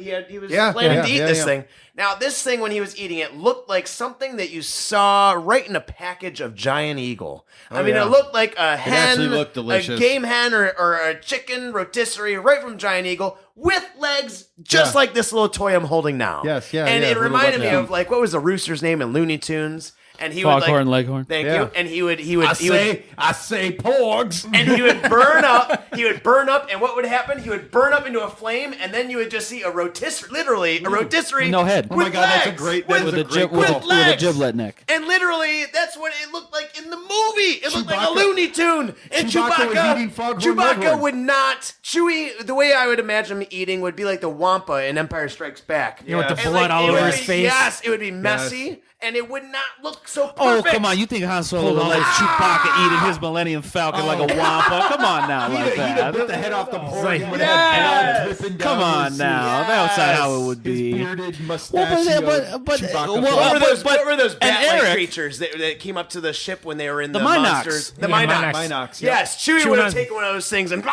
planning to eat this thing. Now, this thing, when he was eating it, looked like something that you saw right in a package of Giant Eagle. It looked like a hen, actually looked delicious. a game hen, or a chicken rotisserie right from Giant Eagle with legs, just like this little toy I'm holding now. Yes, yeah, And yeah, it little reminded me button. of what was the rooster's name in Looney Tunes? And he Foghorn would Leghorn. Thank Yeah. you. And he would I say porgs. and he would burn up. He would burn up, and what would happen? He would burn up into a flame, and then you would just see a rotisserie, No head. with Oh my God, that's a legs, great- with, that is a With a great with quote. a legs. giblet neck. And literally, that's what it looked like in the movie. It looked like a Chewbacca- Looney Tune. And Chewbacca was eating Foghorn Leghorn. would not. The way I would imagine him eating would be like the Wampa in Empire Strikes Back. You know, with the And, blood all it over would his be- face. Yes, it would be messy, and it would not look so Oh, perfect. come on. You think Han Solo would let Chewbacca eating his Millennium Falcon like a wampa? Come on now, like He'd have that. bit the head off the porg. like- He would have had blood dripping Come down on his now. suit. That's not how it would His be. bearded Well, mustache. but Chewbacca well, porg. What were those and bat-like Eric- creatures that came up to the ship when they were in the, Minox. monsters? The Yeah, Minox. Minox. Minox, yeah. Yes, Chewie Chewing would have on- taken one of those things and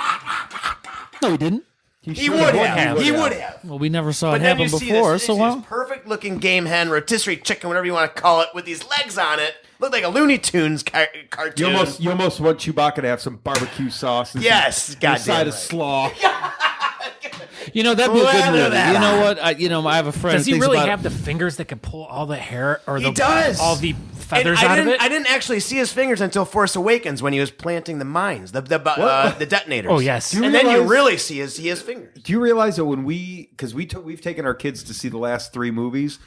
No, he didn't. He would have. He would have. Well, we never saw But it then happen you see before, this, so this perfect looking game hen, rotisserie chicken, whatever you want to call it, with these legs on it. Looked like a Looney Tunes cartoon. You almost want Chewbacca to have some barbecue sauce. And Yes, some goddamn side of right. slaw. You know, that'd be a good Look movie. at that. You know what? I have a friend. Does who he thinks really about have the fingers that can pull all the hair or He does. all the feathers And out of it? I didn't actually see his fingers until Force Awakens when he was planting the mines, the detonators. Oh, yes. Do you And then you realize- really see his fingers. Do you realize that when because we've taken our kids to see the last 3 movies?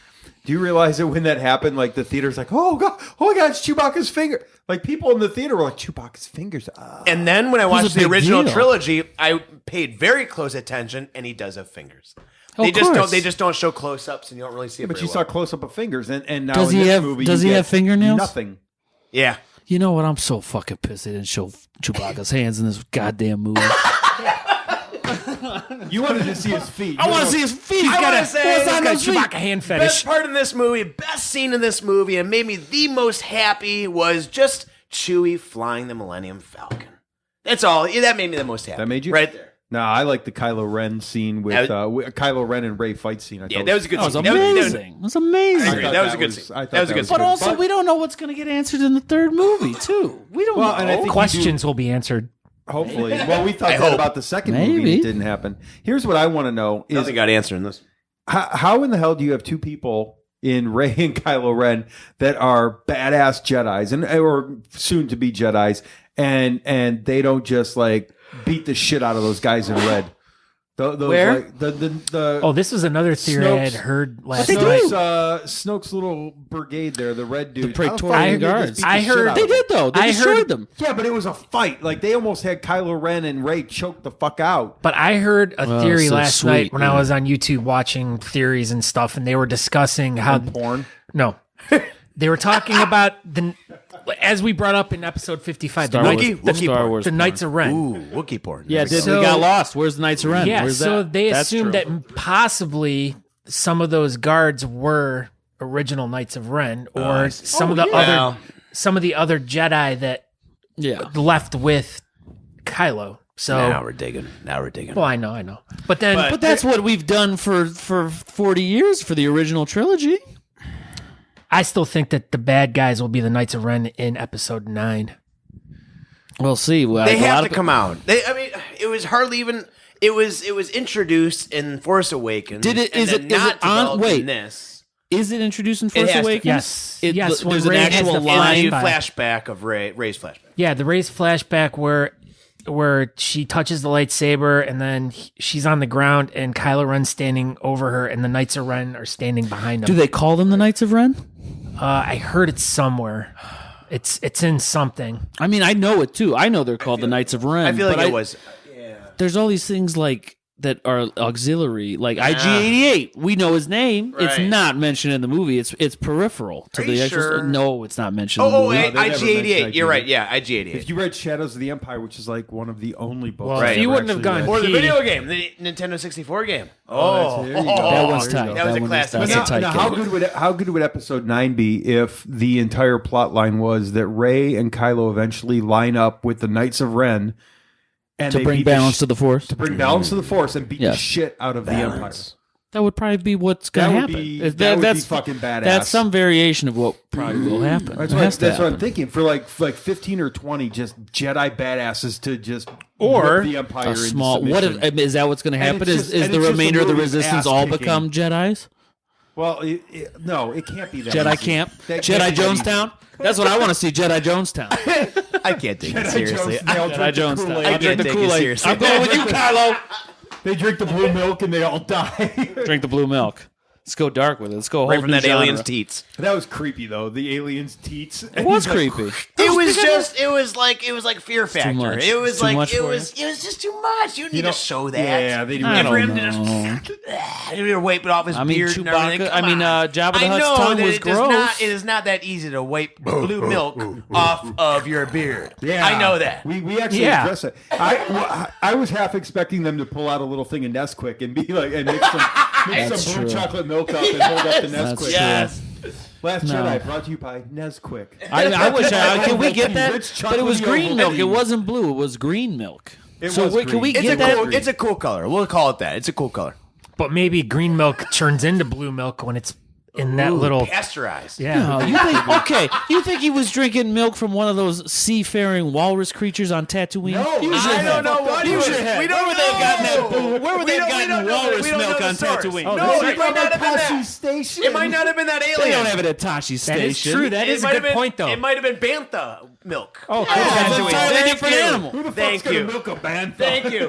Do you realize that when that happened, like the theater's like, oh my god, it's Chewbacca's finger. Like people in the theater were like, Chewbacca's fingers. Ah. And then when I a watched the big original deal. trilogy, I paid very close attention, and he does have fingers. They Of just course. don't show close ups, and you don't really see it. But very you saw well. close up of fingers, and now Does in he this have- movie, does you he get have fingernails? Nothing. Yeah. You know what? I'm so fucking pissed they didn't show Chewbacca's hands in this goddamn movie. You wanted to see his feet. I want to see his feet. I got want a- to say, he's got a got Chewbacca hand fetish. Best part in this movie, best scene in this movie, and made me the most happy was just Chewie flying the Millennium Falcon. That's all. Yeah, that made me the most happy. That made you right there. No, I like the Kylo Ren scene with Kylo Ren and Rey fight scene. I Yeah, thought that was a good That was scene. amazing. It was amazing. I agree. thought That was a good scene. I thought That was a good But scene. also, we don't know what's going to get answered in the third movie, too. We don't Well, know. and I think Questions will be answered. Hopefully. Well, we thought I that hope. about the second movie. And Maybe. it didn't happen. Here's what I want to know: is Nothing got answered in this. how in the hell do you have 2 people in Rey and Kylo Ren that are badass Jedis or soon to be Jedis, and they don't just like beat the shit out of those guys in red? Those, Where? Like, the Oh, this was another theory I had Snoke's- heard last they night. do. Snoke's little brigade there, the red dude. Praetorian How the fuck did they Guards. just beat the I shit heard- out They of them? did, though. They I destroyed heard- them. Yeah, but it was a fight. Like they almost had Kylo Ren and Rey choke the fuck out. But I heard a theory so last sweet, night when I yeah. was on YouTube watching theories and stuff, and they were discussing how Porn. no, they were talking about as we brought up in episode 55, Star the, Wars- Knights, the Star Wars the Knights of Ren. Ooh, Wookiee porn. Yeah, There we we go. got lost. Where's the Knights of Ren? Yeah, Where's so that? they That's assumed true. that possibly some of those guards were original Knights of Ren, or some of the Well, some of the other Jedi that Yeah. left with Kylo. So, now we're digging. well, I know, but then, But that's what we've done for 40 years for the original trilogy. I still think that the bad guys will be the Knights of Ren in Episode 9. We'll see. they Like, a lot have to of- come out. I mean, it was hardly even. It was introduced in Force Awakens. Did it- and is then it- is not it on- developed wait. in this. Is it introduced in It Force has to. Awakens? Yes. Yes, when There's an Rey has actual the In the line. new flashback. flashback of Rey's flashback. Yeah, the Rey's flashback where she touches the lightsaber and then she's on the ground and Kylo Ren's standing over her and the Knights of Ren are standing behind Do him. they call them the Knights of Ren? I heard it somewhere. It's in something. I mean, I know it too. I know they're called the Knights of Ren. I feel like but it was. There's all these things like that are auxiliary, like IG-88. We know his name. It's Right. not mentioned in the movie. It's peripheral to Are the you actual. sure? No, it's not mentioned in the Oh, movie. they never IG-88. mentioned You're right. IG-88. Yeah, IG-88. If you read Shadows of the Empire, which is like one of the only books, Well, I if you ever wouldn't have actually gone read. Or the He- video game, the Nintendo 64 game. Oh, there you go. That one's There you tight. go. That was a one is- classic. That's Now- a tight Now, game. how good would Episode 9 be if the entire plot line was that Rey and Kylo eventually line up with the Knights of Ren and To they bring beat the balance to the Force. to bring balance to the Force and beat Yes. the shit out of the Empire? That would probably be what's going to That would happen. be- Is that would be that's fucking badass. That's some variation of what probably will happen. That's, It what, has to that's what I'm happen. thinking. For like 15 or 20 just Jedi badasses to just Or rip the Empire A into small. What submission. if, is that what's going to And happen? it's Is just- is and the it's just remainder a of the movie Resistance ass all kicking. become Jedi's? Well, no, it can't be that Jedi easy. camp, That can't Jedi be that easy. Jonestown. That's what I want to see. Jedi Jonestown. I can't take it Jedi seriously. Jones, they all Jedi drink the Jonestown. Kool-Aid. I can't drink the take it Kool-Aid. seriously. I'm going with you, Kylo. They drink the blue milk and they all die. Drink the blue milk. Let's go dark with it. Let's go a Right whole from new that alien's genre. teats. That was creepy though. The aliens' teats. It was creepy. It was like Fear Factor. much. It was It's too like much it for was just too much. You don't need know- to show that. Yeah, they do. I And for him don't to know. just you need to wipe it off his I mean, beard and everything. Chewbacca. Come I mean, on. Jabba the I Hutt's know tongue that was it does gross. not. It is not that easy to wipe blue milk off of your beard. Yeah, I know that. We actually Yeah. address it. I was half expecting them to pull out a little thing of Nesquik and be like, and mix some blue true. chocolate milk up and hold up the That's Nesquik. true. Yes. Last No. Jedi brought to you by Nesquik. I wish I can we get Rich that? But it was chocolatey green milk. It Ovaltine. wasn't blue. It was green milk. So wait, can we It's get a that? cool. It's a cool color. We'll call it that. It's a cool color. But maybe green milk turns into blue milk when it's in that little. Pasteurized. Yeah. No, you think okay? You think he was drinking milk from one of those seafaring walrus creatures on Tatooine? No, I don't know what he was. We don't know. Where would they have gotten walrus We don't know milk the on source. Tatooine? No, it might not have been Tashi that. Station. It might not have been that They alien. don't have it at Tashi Station. That is true. That is a good point, though. It might have been bantha milk. Oh, Yeah, it's an entirely Thank different you. animal. Who the Thank fuck's you. gonna milk a bantha? Thank you.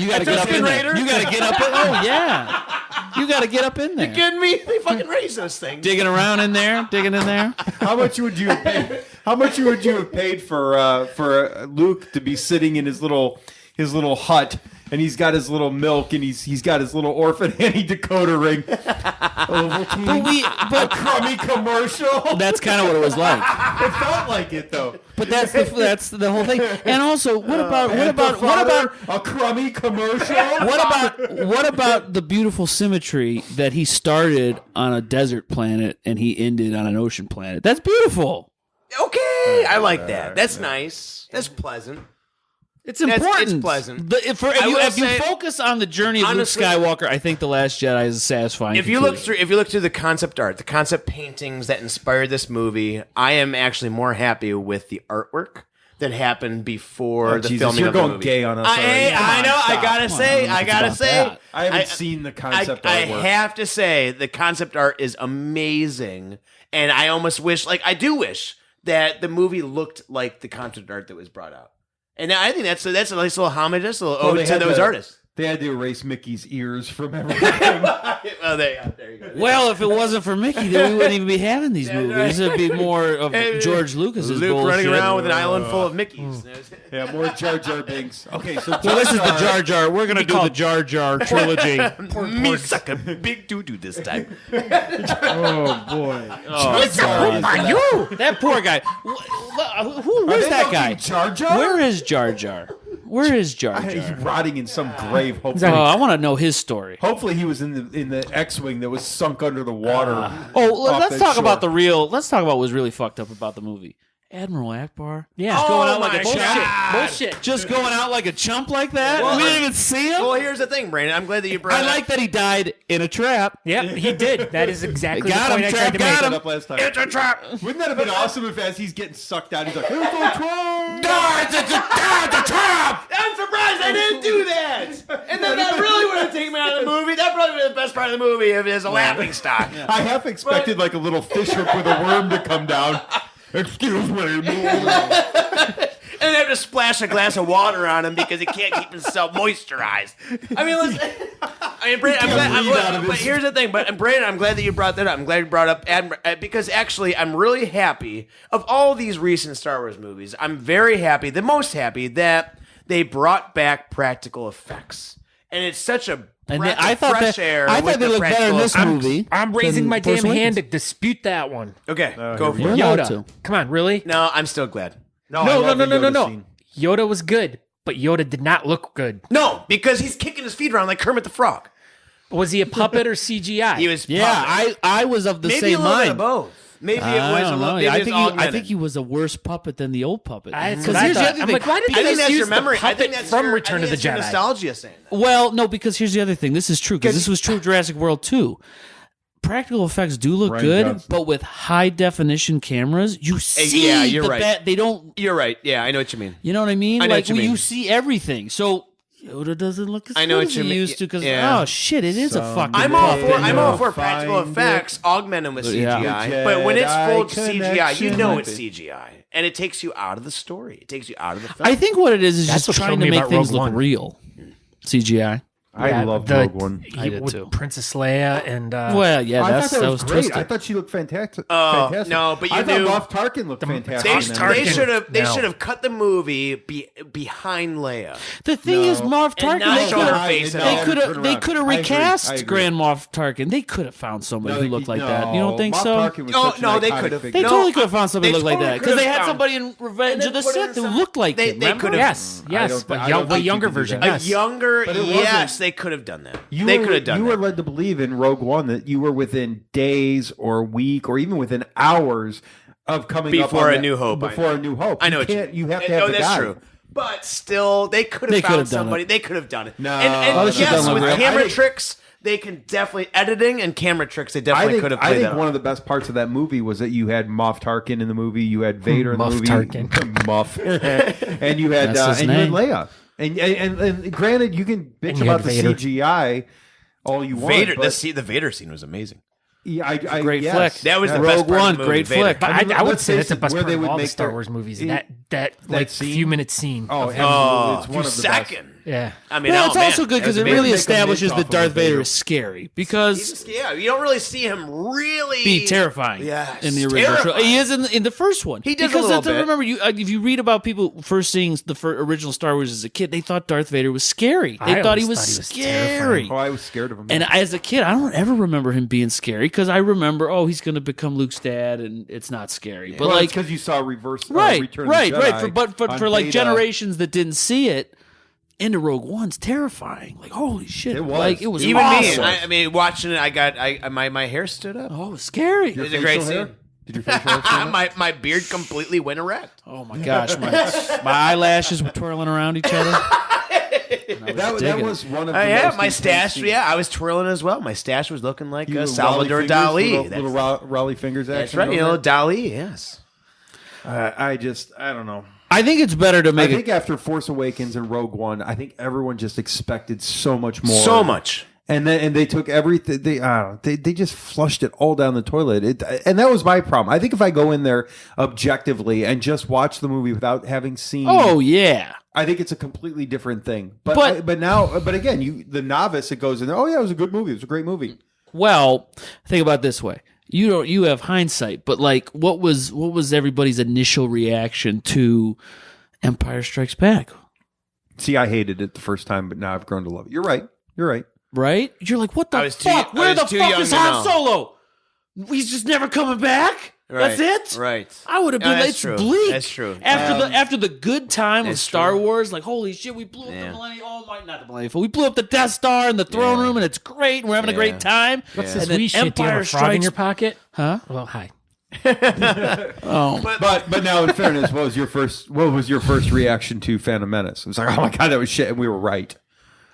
You got to get up in there. You got to get up in. Oh yeah, you got to get up in there. Kidding me? They fucking raise those things. Digging around in there, digging in there. How much would you have paid? How much would you have paid for Luke to be sitting in his little hut, and he's got his little milk, and he's got his little orphan Annie Dakota ring. But Crummy commercial. that's kind of what it was like. It felt like it though. But that's the whole thing. And also, what about a crummy commercial? what about the beautiful symmetry that he started on a desert planet and he ended on an ocean planet? That's beautiful. Okay, I like that. That's nice. That's pleasant. It's important. It's pleasant. If you focus on the journey of honestly, Luke Skywalker, I think The Last Jedi is a satisfying. If you look through the concept art, the concept paintings that inspired this movie, I am actually more happy with the artwork that happened before the Jesus, filming you're of the going movie. gay on us already. I know. Stop. I gotta say. I haven't seen the concept I artwork. have to say the concept art is amazing, and I almost wish, I do wish that the movie looked like the concept art that was brought out. And I think that's a nice little homage, that's a little ode to those artists. They had to erase Mickey's ears from everything. Oh, there you go. well, if it wasn't for Mickey, then we wouldn't even be having these movies. It'd be more of George Lucas's Luke bullshit. running around with an island full of Mickeys. Yeah, more Jar Jar Binks. Okay, so Well, this is the Jar Jar. We're gonna do the Jar Jar trilogy. Me suck a big doo-doo this time. Oh boy. That poor guy. Where's that guy? Jar Jar? Where is Jar Jar? Where is Jar He's Jar? rotting in some grave. Hopefully, Oh, I want to know his story. hopefully he was in the X-wing that was sunk under the water. Let's talk about Let's talk about what's really fucked up about the movie. Admiral Akbar. Yeah. Just going out like a my chump. God. Bullshit. Just going out like a chump like that. Well, we didn't even see him. Well, here's the thing, Brandon. I'm glad that you brought I it up. like that he died in a trap. Yep, he did. That is exactly Got the him, point I Trap, tried to got make. him. Up last time. It's a trap. Wouldn't that have been awesome if, as he's getting sucked out, he's like, "Here's the trap." It's a trap. I'm surprised I didn't do that. And then that really would have taken me out of the movie. That probably would have been the best part of the movie if it was a laughing stock. I half expected like a little fish hook with a worm to come down. Excuse me. And they have to splash a glass of water on him because he can't keep himself moisturized. I mean, Brandon, but here's the thing. But Brandon, I'm glad that you brought that up. I'm glad you brought up because actually, I'm really happy of all these recent Star Wars movies. I'm very happy, the most happy that they brought back practical effects, and it's such a I thought they looked better in this movie. I'm raising than my Force damn hand Awakens. to dispute that one. Okay, go for You're it. allowed Yoda. to. Come on, really? No, I'm still glad. I love the Yoda scene. Yoda was good, but Yoda did not look good. No, because he's kicking his feet around like Kermit the Frog. Was he a puppet or CGI? He was. Yeah, puppet. I was of the maybe same a little bit mind. of both. Maybe it I was don't a little. know. Maybe I it was think I augmented. think he was a worse puppet than the old puppet. That's Because what I here's the thought. other I'm thing. like, why did I they think just that's use your the memory. I puppet think that's from your, Return I of think the that's your Jedi? nostalgia saying that. Well, no, because here's the other thing. This is true because this was true of Jurassic World too. Practical effects do look Ryan good, Johnson. but with high definition cameras, you see yeah, you're the right. they don't. You're right. Yeah, I know what you mean. You know what I mean? I know like what you mean. you see everything. So Yoda doesn't look as I know good what as you he mean. used to because Yeah. oh shit, it is a fucking. I'm all puppet. for practical Find effects, augment them with CGI. Yeah. But when it's full Jedi CGI, you know connection. it's CGI, and it takes you out of the story. It takes you out of the film. I think what it is That's just what trying killed to me make about things Rogue look One. real. CGI. I love Rogue One. I did with too. Princess Leia and Well, yeah, I that thought that was was great. twisted. I thought she looked fantastic. Oh, fantastic. no, but you I knew- thought Moff Tarkin looked fantastic. They in Moff that Tarkin- movie. they No. should have cut the movie behind Leia. The thing is, Moff And Tarkin. not They show her could have. face at They all. could have. Turn They around. could have I agree. recast I agree. Grand Moff Tarkin. They could have found somebody who looked like that. You don't think Moff so? Tarkin was Oh, such an no, they iconic could have. figure. They No, totally could have found somebody they who looked like totally that because they could've had found- somebody in Revenge And of the then put in Sith who some- looked like they- him. they remember? could've- yes, I yes, don't- but I don't the think you younger could do version. that. A Yes. younger, But it yes, wasn't- they could have done that. You They were- could have done You that. were led to believe in Rogue One that you were within days or week or even within hours of coming up Before on A that- New Hope, I Before know. A New Hope, I know you what you can't. mean. You have to No, have the that's guy. true. But still, they could They have could found have done somebody. it. They could have done it. No. And They should've yes, done with like that. camera I think- tricks, they can definitely editing and camera tricks. They definitely could have I played think that. one of the best parts of that movie was that you had Moff Tarkin in the movie, you had Vader in the Moff movie, Tarkin. Muff, and you had That's his and you had name. Leia. And granted, you can bitch And you about had the Vader. CGI all you want. Vader, but, the Vader scene was amazing. yeah, I Great yes. flick. That was the Rogue best part One, of the movie, great Vader. flick. But I would let's say that's face the it, best where part they of would all the make Star their- Wars movies. it- That like scene? few minute scene. Oh, of him. absolutely. It's Oh, one of the best. second. Yeah. I mean, Well, oh, it's man. also good because it amazing. really Make a establishes mint that off of Darth a Vader. Vader is scary because Yeah, you don't really see him really be terrifying Yes, in the original show. terrifying. He is in the first one. He does a because little that's- bit. Remember, if you read about people first seeing the original Star Wars as a kid, they thought Darth Vader was scary. They I thought he always was thought he was scary. Oh, I was scared of him. And as a kid, I don't ever remember him being scary because I remember, he's going to become Luke's dad, and it's not scary. But well, like, because you saw Return right, of the right. Jedi For on like Beta. generations that didn't see it, into Rogue One's terrifying. Like, holy shit! It was. Like, it was Even awesome. me. I mean, watching it, my hair stood up. Oh, it was scary. It was a great Facial hair? scene. Did your facial hair stand up? my beard completely went erect. Oh my gosh, my eyelashes were twirling around each other. That was one of the Yeah, most my intense stash. scenes. Yeah, I was twirling as well. My stash was looking like You Salvador Raleigh Dali. fingers, little Raleigh fingers action. That's right. You over know, it. Dali. Yes. I don't know. I think it's better to I make think after Force Awakens and Rogue One, I think everyone just expected so much more. So much. And they took everything. They just flushed it all down the toilet. And that was my problem. I think if I go in there objectively and just watch the movie without having seen, Oh yeah. I think it's a completely different thing. But again, the novice, it goes in there. Oh yeah, it was a good movie. It was a great movie. Well, think about it this way. You have hindsight, but like what was everybody's initial reaction to Empire Strikes Back? See, I hated it the first time, but now I've grown to love it. You're right. Right? You're like, what the I was too- fuck? I Where was the too fuck young is to Han know. Solo? He's just never coming back? Right. That's it? Right. I would have been. That's It's true. bleak. That's true. After the good time of That's Star true. Wars, like holy shit, we blew up Yeah. the Millennium. Oh my, not the Millennium. We blew up the Death Star and the throne Yeah. room, and it's great. And we're having a great time. What's And this then wee shit? Do you have a frog in your pocket? Huh? Well, hi. Oh, But now, in fairness, what was your first reaction to Phantom Menace? It was like, oh my god, that was shit, and we were right.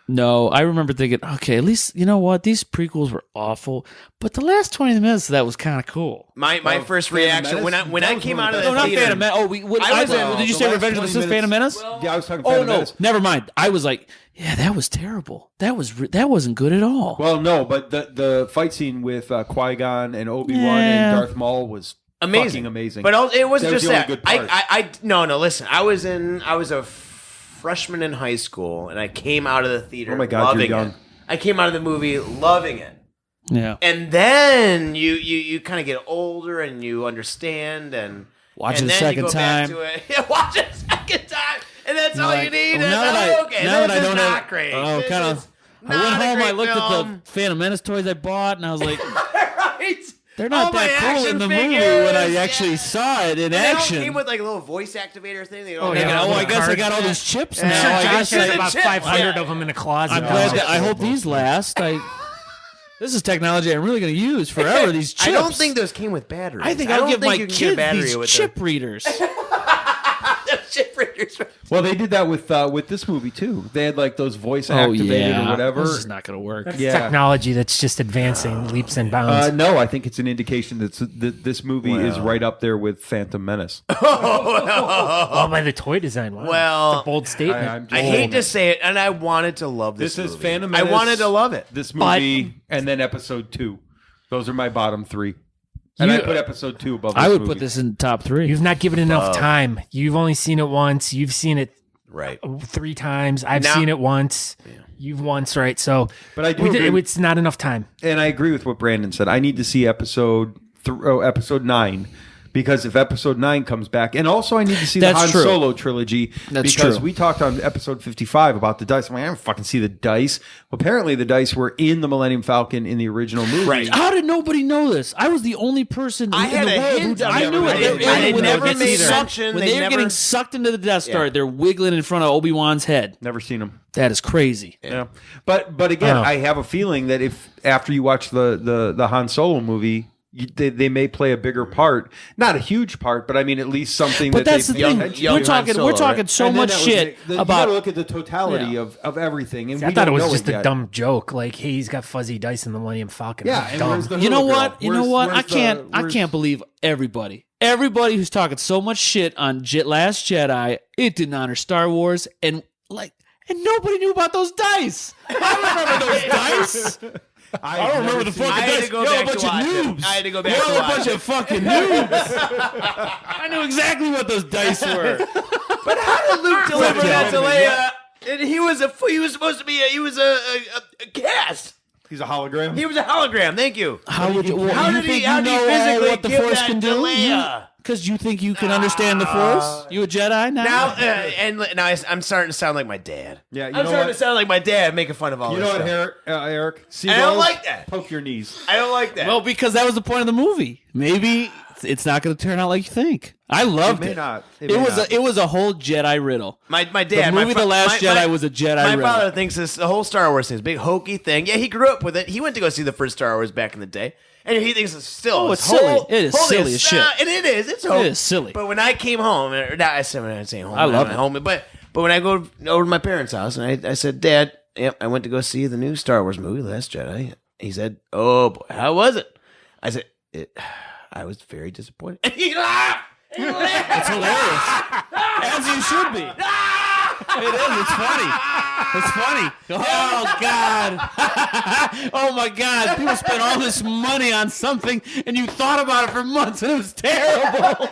no, I remember thinking, okay, at least you know what? These prequels were awful, but the last 20 minutes of that was kind of cool. My first Phantom reaction Menace? when That I was came one out of of the the No, not theater. Phantom Menace. Oh, did you say Revenge of the Sith? Phantom Menace? Yeah, I was talking. Oh Phantom no, Menace. never mind. I was like, yeah, that was terrible. That wasn't good at all. Well, no, but the fight scene with Qui-Gon and Obi-Wan Yeah. and Darth Maul was fucking amazing. But it wasn't That was just the only that. good part. No. Listen, I was a freshman in high school, and I came out of the theater. Oh my God, loving you're young. it. I came out of the movie loving it, Yeah. and then you kind of get older and you understand and Watch and it a then you second go back time. to it. Yeah, watch it a second time, and that's all you need. Well, And now that I okay, now that this I is don't not have, great. oh, This kind is of. I went not a home. I great looked at film. the Phantom Menace toys I bought, and I was like, right. they're not All my that cool in action the movie figures, when I yeah. actually saw it in And they all action. came with like a little voice activator thing. They Oh, all yeah. got- I guess I cards. got all these chips Yeah. now. Sure, I Josh guess has I- about chip. 500 Yeah. of them in the closet. I'm glad that I hope these last. This is technology I'm really going to use forever. These chips. I don't think those came with batteries. I think I I'll don't give think my you can get a kids battery these with chip readers. the chip readers. well, they did that with this movie too. They had like those voice activated or whatever. This is not going to work. That's Yeah. technology that's just advancing leaps and bounds. No, I think it's an indication that this movie is right up there with Phantom Menace. oh, by the toy design. Wow. Well, it's a bold statement. I'm just I hate to say it, and I wanted to love this. This is movie. Phantom I Menace. wanted to love it. This But- movie and then Episode 2. Those are my bottom three. And I put Episode 2 above. This I would movie. put this in top 3. You've not given enough time. You've only seen it once. You've seen it Right. 3 times. I've Now- seen it once. You've once, right? So, But I do agree. it's not enough time. And I agree with what Brandon said. I need to see episode 9 because if episode 9 comes back, and also I need to see the That's Han true. Solo trilogy That's because true. we talked on episode 55 about the dice. I'm like, I don't fucking see the dice. Well, apparently the dice were in the Millennium Falcon in the original movie. Right. How did nobody know this? I was the only person I in had the a world hint who of I it. knew I it. didn't- I When never they were made getting sucked- mention. when They they were never- getting sucked into the Death Star, Yeah. they're wiggling in front of Obi-Wan's head. Never seen them. That is crazy. Yeah. But again, Oh. I have a feeling that if after you watch the Han Solo movie, they may play a bigger part, not a huge part, but I mean at least something. But that that's they the pay thing. attention young We're to. talking. Solo, We're talking right? so And then much that was shit you about. gotta look at the totality of everything. And I we thought it don't was know just a yet. dumb joke. Like, hey, he's got fuzzy dice in the Millennium Falcon. Yeah, It's and dumb. where's the You know little what? girl? You know what? I where's- can't believe everybody. Everybody who's talking so much shit on Last Jedi, it didn't honor Star Wars, and nobody knew about those dice. I remember those dice. I don't remember the fucking I had dice. to go You're back a bunch to of watch it. noobs. I had to go back You're to a watch bunch it. of fucking noobs. I knew exactly what those dice were. But how did Luke deliver that to Leia? And he was supposed to be a cast. He's a hologram. He was a hologram. Thank you. How did you? How did he physically what the give Force that can to do? Leia? Because you think you can understand the Force? You a Jedi now? Now I'm starting to sound like my dad. Yeah, you I'm know starting what? to sound like my dad, making fun of all You this know what, stuff. Eric? See I don't those? like that. Poke your knees. I don't like that. Well, because that was the point of the movie. Maybe it's not going to turn out like you think. I loved It may it. not. It was a whole Jedi riddle. my dad, The movie The Last Jedi was a Jedi My riddle. father thinks this the whole Star Wars thing is a big hokey thing. Yeah, he grew up with it. He went to go see the first Star Wars back in the day, and he thinks it's still. Oh, it's silly. It is silly as shit. And it is. It's hokey. It is silly. But when I came home, or not, I said when I say home, I love not it. home, but when I go over to my parents' house, and I said, Dad, yep, I went to go see the new Star Wars movie, The Last Jedi. He said, oh boy, how was it? I said, I was very disappointed. And he laughed. It's hilarious. As you should be. It is. It's funny. It's funny. Oh, God. Oh, my God. People spent all this money on something, and you thought about it for months, and it was terrible.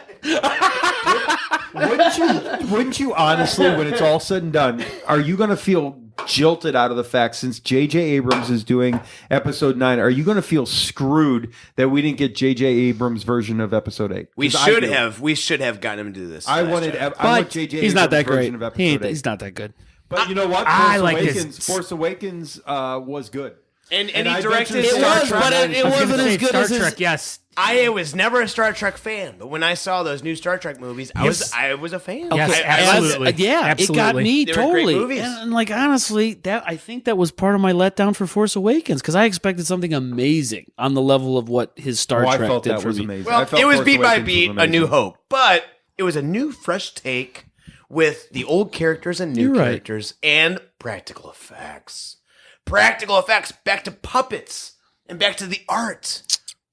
Wouldn't you honestly, when it's all said and done, are you going to feel jilted out of the fact, since J.J. Abrams is doing Episode 9, are you going to feel screwed that we didn't get J.J. Abrams' version of Episode 8? We should have gotten him to do this. I Last wanted Jedi. I want J.J. He's not Abrams' that great. version of Episode 8. He's not that good. But you know what? I like his- Force Awakens was good. And And he I directed bet you Star was, Trek. but it I was wasn't gonna as say good Star as his- Trek. Yes. I was never a Star Trek fan, but when I saw those new Star Trek movies, I was a fan. Yes, I- absolutely. Yeah, it got Absolutely. me They were great totally. movies. And like honestly, I think that was part of my letdown for Force Awakens because I expected something amazing on the level of what his Star I Trek felt did that for was me. amazing. Well, I felt it was Force beat by Awakens beat, was A New amazing. Hope, but it was a new, fresh take with the old characters and new You're right. characters and practical effects. Practical effects, back to puppets and back to the art.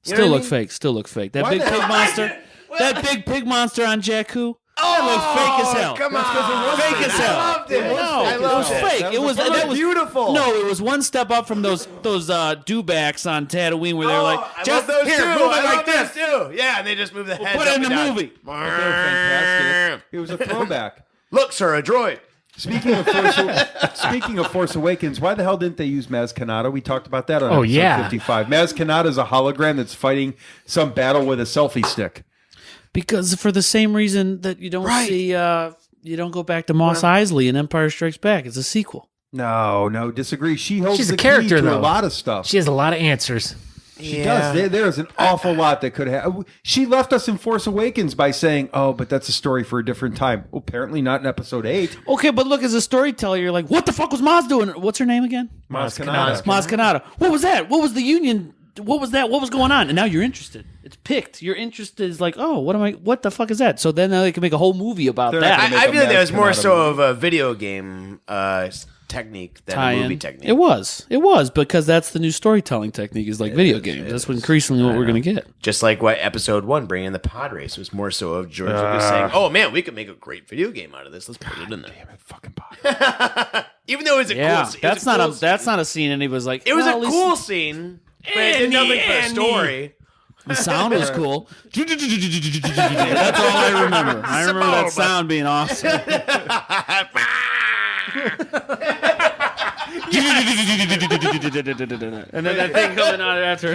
You know Still what I look mean? fake. Still look fake. That Why big the pig hell- monster. That big pig monster on Jakku. That looked fake as hell. Come on, Fake as hell. I loved it. No, I it loved was it. fake. It was that was beautiful. No, it was one step up from those dewbacks on Tatooine where they're like, I just love those here, too. move it I like love this. those too. Yeah, and they just move the heads Put it up in the and down. movie. They were fantastic. It was a throwback. Look, sir, a droid. Speaking of Force Awakens, why the hell didn't they use Maz Kanata? We talked about that on Oh, episode yeah. 55. Maz Kanata is a hologram that's fighting some battle with a selfie stick. Because for the same reason that you don't see, you don't go back to Mos Eisley in Empire Strikes Back. It's a sequel. No, disagree. She holds She's the a character, key to though. a lot of stuff. She has a lot of answers. She does. There's an awful lot that could have. She left us in Force Awakens by saying, "Oh, but that's a story for a different time." Well, apparently not in Episode 8. Okay, but look, as a storyteller, you're like, what the fuck was Maz doing? What's her name again? Maz Kanata. Maz Kanata. What was that? What was the Union? What was that? What was going on? And now you're interested. It's picked. Your interest is like, oh, what the fuck is that? So then they can make a whole movie about They're not that. gonna make I a feel like that Maz was more Kanata so movie. of a video game technique than a movie Tie-in. technique. It was because that's the new storytelling technique is like video games. That's what increasingly what we're going to get. Just like what Episode 1, bringing in the pod race, was more so of George Lucas saying, "Oh man, we could make a great video game out of this. Let's put it in there." Damn it, fucking pod. Even though it was a Yeah, cool, that's not a scene. And he was like, It was well, a at least cool scene, but it did nothing for a story. The sound was cool. That's all I remember. I remember that sound being awesome. And then that thing coming out after.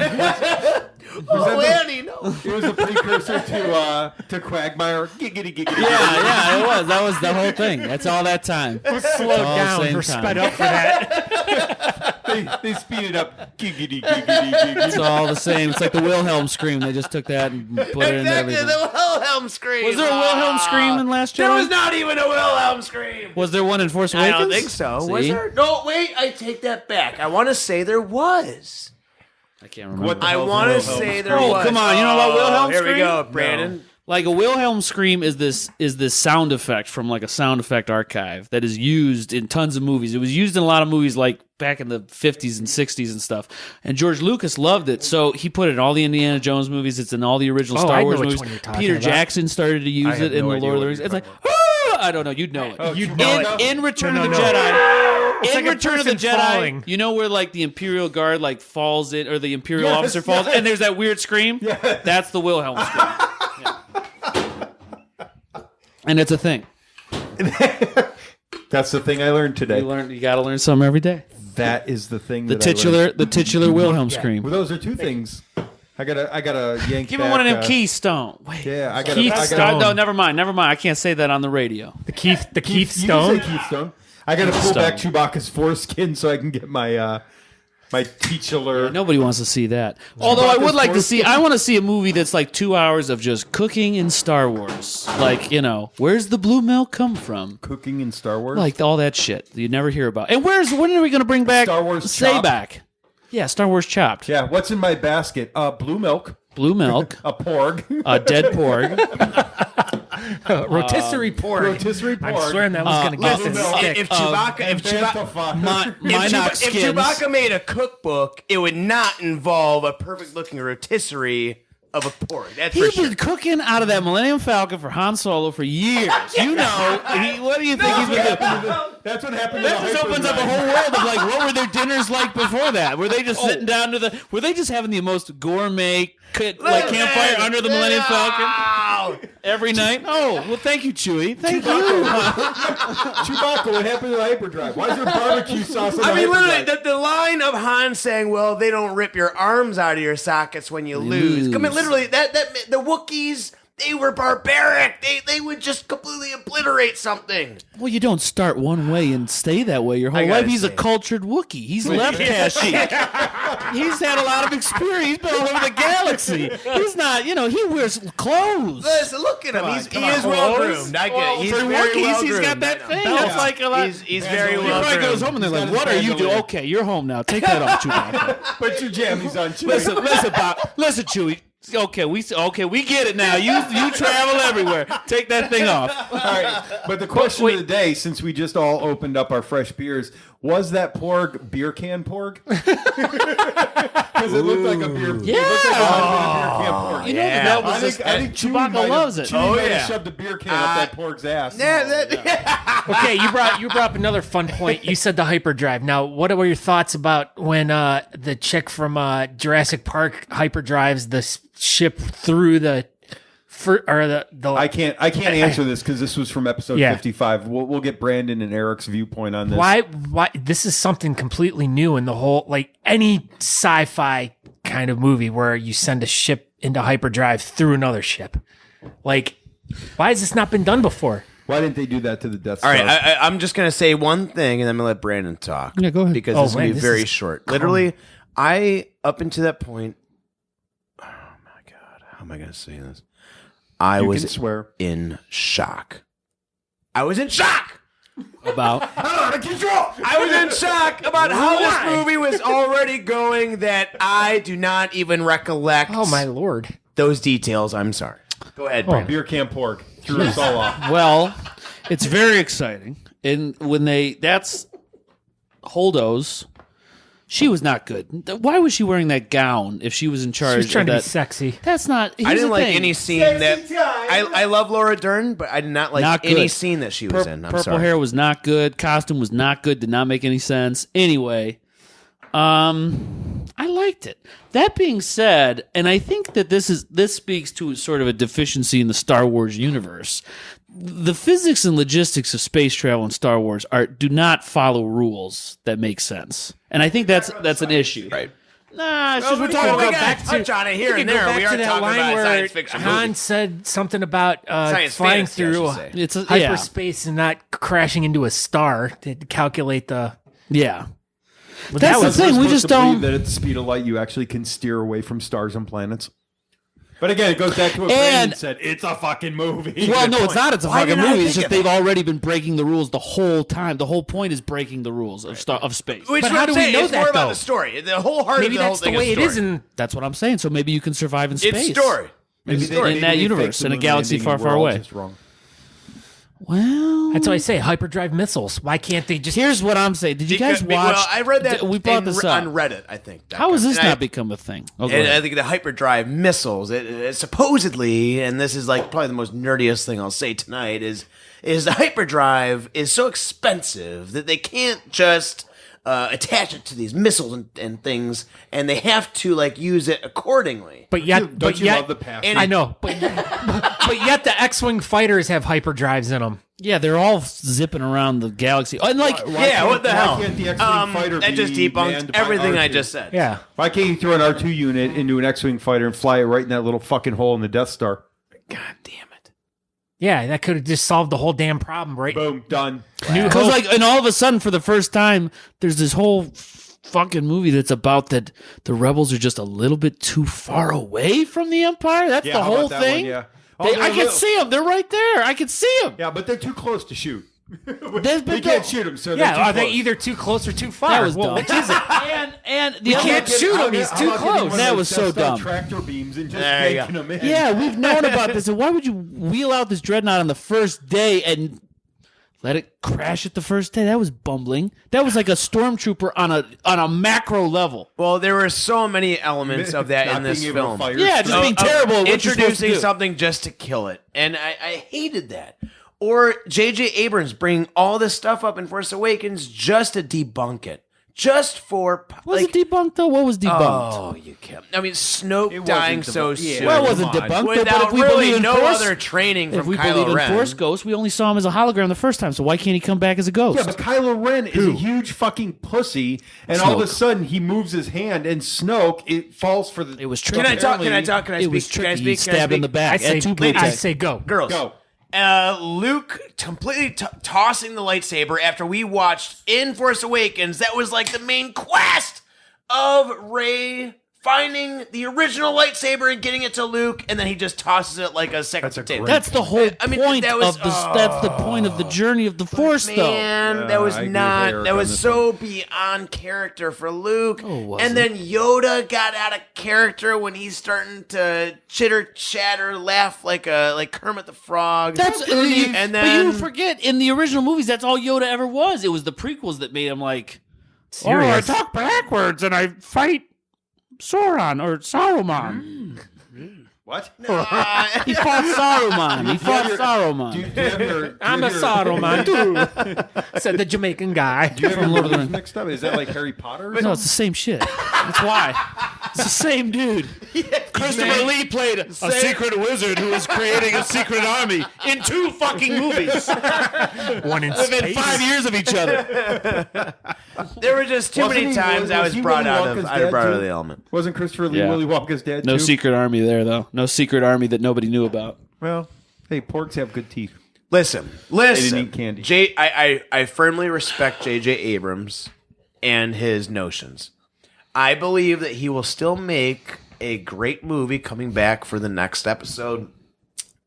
Oh, Annie, no. It was a precursor to Quagmire. Giggity, giggity. Yeah, it was. That was the whole thing. That's all that time. Slowed down or sped up for that. They speed it up. Giggity, giggity, giggity. It's all the same. It's like the Wilhelm scream. They just took that and put it into Exactly, everything. the Wilhelm scream. Was there a Wilhelm scream in Last Jedi? There was not even a Wilhelm scream. Was there one in Force I Awakens? don't think so. Was See? there? No, wait. I take that back. I want to say there was. I can't remember. I want to say there was. Come on, you know about Wilhelm Here we scream? go, Brandon. Oh, There was. come on, you know about Wilhelm Here scream? we go, Brandon. Like a Wilhelm scream is this sound effect from like a sound effect archive that is used in tons of movies. It was used in a lot of movies like back in the 50s and 60s and stuff. And George Lucas loved it, so he put it in all the Indiana Jones movies. It's in all the original Star I know Wars which movies. one you're talking Peter about. Jackson started to use it in no the idea Lord of the what Rings. you're It's like, talking I don't know. You'd know it. You'd know it. In Return No, of the no, no. Jedi. It's In like a Return of the person Jedi, falling. you know where like the Imperial Guard like falls in, or the Imperial officer falls, and there's that weird scream. That's the Wilhelm scream. Yeah. And it's a thing. That's the thing I learned today. You got to learn something every day. That is the thing. The that I learned. titular Wilhelm scream. Well, those are two things. I gotta yank. Give me back, one of them Keystone. Wait. Yeah, I gotta. Keystone. No, never mind. I can't say that on the radio. The Keith You Stone. can say Keystone. I gotta pull back Chewbacca's foreskin so I can get my my titular. Nobody wants to see that. Although I would like to see. I want to see a movie that's like 2 hours of just cooking in Star Wars. Like, where's the blue milk come from? Cooking in Star Wars. Like all that shit you never hear about. And when are we going to bring back Star Wars Chopped? Sayback? Yeah, Star Wars Chopped. Yeah. What's in my basket? Blue milk, Blue milk, a porg, a dead porg. Rotisserie pork. rotisserie porg. I'm swearing that was going to get Listen, this stick. if Chewbacca Skins. Chewbacca made a cookbook, it would not involve a perfect looking rotisserie of a pork. That's for He's sure. been cooking out of that Millennium Falcon for Han Solo for years. What do you think he's been doing? That's what happened. That just opens up a whole world of like, what were their dinners like before that? Were they just sitting down were they just having the most gourmet campfire under the Millennium Falcon every night? Oh, well, thank you, Chewie. Thank you. Chewbacca, what happened to the hyperdrive? Why is there barbecue sauce on the literally, hyperdrive? the line of Han saying, "Well, they don't rip your arms out of your sockets when you lose." I mean, literally, that the Wookiees. They were barbaric. They would just completely obliterate something. Well, you don't start one way and stay that way your whole I gotta life. He's a say. cultured Wookiee. He's left Kashyyyk. He's had a lot of experience. He's been all over the galaxy. He's not, he wears clothes. Listen, look at him. He is well groomed. I get it. He's For very Wookiees, well he's groomed. got that I know. thing. That's like a lot. He's very He well probably goes groomed. home and they're like, He's got "What his are you doing? bandolier. Okay, you're home now. Take that off, Chewbacca." Put your jammies on. Chewie. Listen, Chewie. Okay, we get it now. You travel everywhere. Take that thing off. All right, but the question of the day, since we just all opened up our fresh beers, was that porg beer can porg? Because it looked like a beer. Yeah. It looked like a beer can porg. You know Yeah. that was I think Chewie Chewbacca might have- loves it. Chewie might have yeah. shoved a beer can up that porg's ass. Okay, you brought up another fun point. You said the hyperdrive. Now, what were your thoughts about when the chick from Jurassic Park hyperdrives the ship through the I can't answer this because this was from episode Yeah. 55. We'll get Brandon and Eric's viewpoint on this. why this is something completely new in the whole, like, any sci-fi kind of movie where you send a ship into hyperdrive through another ship. Like, why has this not been done before? Why didn't they do that to the Death All Star? right, I'm just going to say one thing, and then I'm going to let Brandon talk. Yeah, go ahead. Because Oh, it's going man, to be this very is short. Literally, up until that point, oh my God, how am I going to say this? I You was can swear. in shock. I was in shock! About Out of control! I was in shock about how this movie was already going that I do not even recollect Oh, my Lord. those details. I'm sorry. Go ahead, Brandon. Beer can porg. Threw us all off. well, it's very exciting, and when that's Holdo's. She was not good. Why was she wearing that gown if she was in charge? She was trying of to be that? sexy. That's not. I here's didn't the like thing. any scene that I love Laura Dern, but I did not like Not any good. scene that she was in. I'm Purple sorry. hair was not good. Costume was not good. Did not make any sense. Anyway, I liked it. That being said, and I think that this speaks to sort of a deficiency in the Star Wars universe. The physics and logistics of space travel in Star Wars do not follow rules that make sense, and I think that's an issue. Right. Nah, it's just we're we talking can go about back to touch on it here and there. We are talking about a science fiction Han movie. said something about Science flying fantasy, I through should say. it's a, hyperspace and not crashing into a star to calculate the. yeah. Well, That's that the was thing. We Supposed just to believe don't. that at the speed of light, you actually can steer away from stars and planets. But again, it goes back to what And- Brandon said. It's a fucking movie. Well, no, it's not. It's a Why fucking did I movie. It's think just of they've already been breaking the rules the whole time. The whole point is breaking the rules of space. Which But is how what do I'm we saying. know It's that, more about though? the story. The whole heart Maybe of the whole that's the thing way is it is story. in. That's what I'm saying. So maybe you can survive in space. It's story. Maybe in that universe, in a galaxy far, far away. Wrong. Well, That's why I say hyperdrive missiles. Why can't they just? here's what I'm saying. Did you guys watch? Well, I read that We brought this up. on Reddit, I think. How has this And not become a thing? Oh, go And I ahead. think the hyperdrive missiles, it supposedly, and this is like probably the most nerdiest thing I'll say tonight, is the hyperdrive is so expensive that they can't just attach it to these missiles and things, and they have to like use it accordingly. But yet, Don't you love the past? And I know, but yet the X-wing fighters have hyperdrives in them. Yeah, they're all zipping around the galaxy. And like, Yeah, what the hell? Why can't the X-Wing fighter that be just manned debunked by everything I R2? just said. Yeah, Why can't you throw an R2 unit into an X-Wing fighter and fly it right in that little fucking hole in the Death Star? God damn it. yeah, that could have just solved the whole damn problem, right? Boom, done. because like, and all of a sudden, for the first time, there's this whole fucking movie that's about that the rebels are just a little bit too far away from the Empire. That's Yeah, the how whole about that thing. one? Yeah. They- they're I can little- see them. They're right there. I can see them. Yeah, but they're too close to shoot. There's They been can't shoot them, so they're Yeah, too are they close. either too close or too far? That was Well, dumb. which is it? And the You other- can't shoot him. He's too close. That was so dumb. Tractor beams and just There you making them in. Yeah, we've known about this. And why would you wheel out this dreadnought on the first day and let it crash it the first day? That was bumbling. That was like a stormtrooper on a macro level. Well, there were so many elements of that Not in this being able to film. fire Yeah, just being terrible. at what you're supposed to Introducing do. something just to kill it, and I hated that. Or J.J. Abrams bringing all this stuff up in Force Awakens just to debunk it, just for Was like. it debunked though? What was debunked? Oh, you can't. I mean, Snoke It dying wasn't so debunked. Yeah. soon. Well, it wasn't Come on. debunked, but without if we really believe in no Force, other training if from we Kylo believe in Ren. Force Ghost, we only saw him as a hologram the first time. So why can't he come back as a ghost? Yeah, but Kylo Ren is a huge fucking pussy, and all of a Snoke. sudden he moves his hand, and Snoke it falls for the. It was Can I tricky. talk? Can I talk? Can I It speak? was Can I tricky. He speak? Can I stabbed in speak? the back. I say, at two ladies. I attacks. say go. Girls. Go. Luke completely tossing the lightsaber after we watched in Force Awakens. That was like the main quest of Rey finding the original lightsaber and getting it to Luke, and then he just tosses it like a second That's a potato. great That's the whole I mean, point that was- of the. That's the point of the journey of the Force, though. Man, that was I agree with not. Eric That on was this so beyond character for Luke. wasn't. And then Yoda got out of character when he's starting to chitter chatter, laugh like Kermit the Frog. That's and but then you forget in the original movies that's all Yoda ever was. It was the prequels that made him like, Serious. oh, I talk backwards and I fight Sauron or Saruman. What? He fought Saruman. He fought Saruman. Do you have your, I'm a Saruman too, said the Jamaican guy. Do you have your movies mixed up? Is that like Harry Potter? Or No, it's the same shit. That's why. It's the same dude. Christopher Lee played a secret wizard who was creating a secret army in 2 fucking movies One in within space. 5 years of each other. there were just too Wasn't many he- times I was was he brought Willy out of Wonka's I was dad, brought out too? of the element. Wasn't Christopher Lee Yeah. Willy Wonka's dad No too? secret army there, though. No secret army that nobody knew about. Well, hey, porks have good teeth. Listen. didn't eat candy. I firmly respect J.J. Abrams and his notions. I believe that he will still make a great movie coming back for the next episode.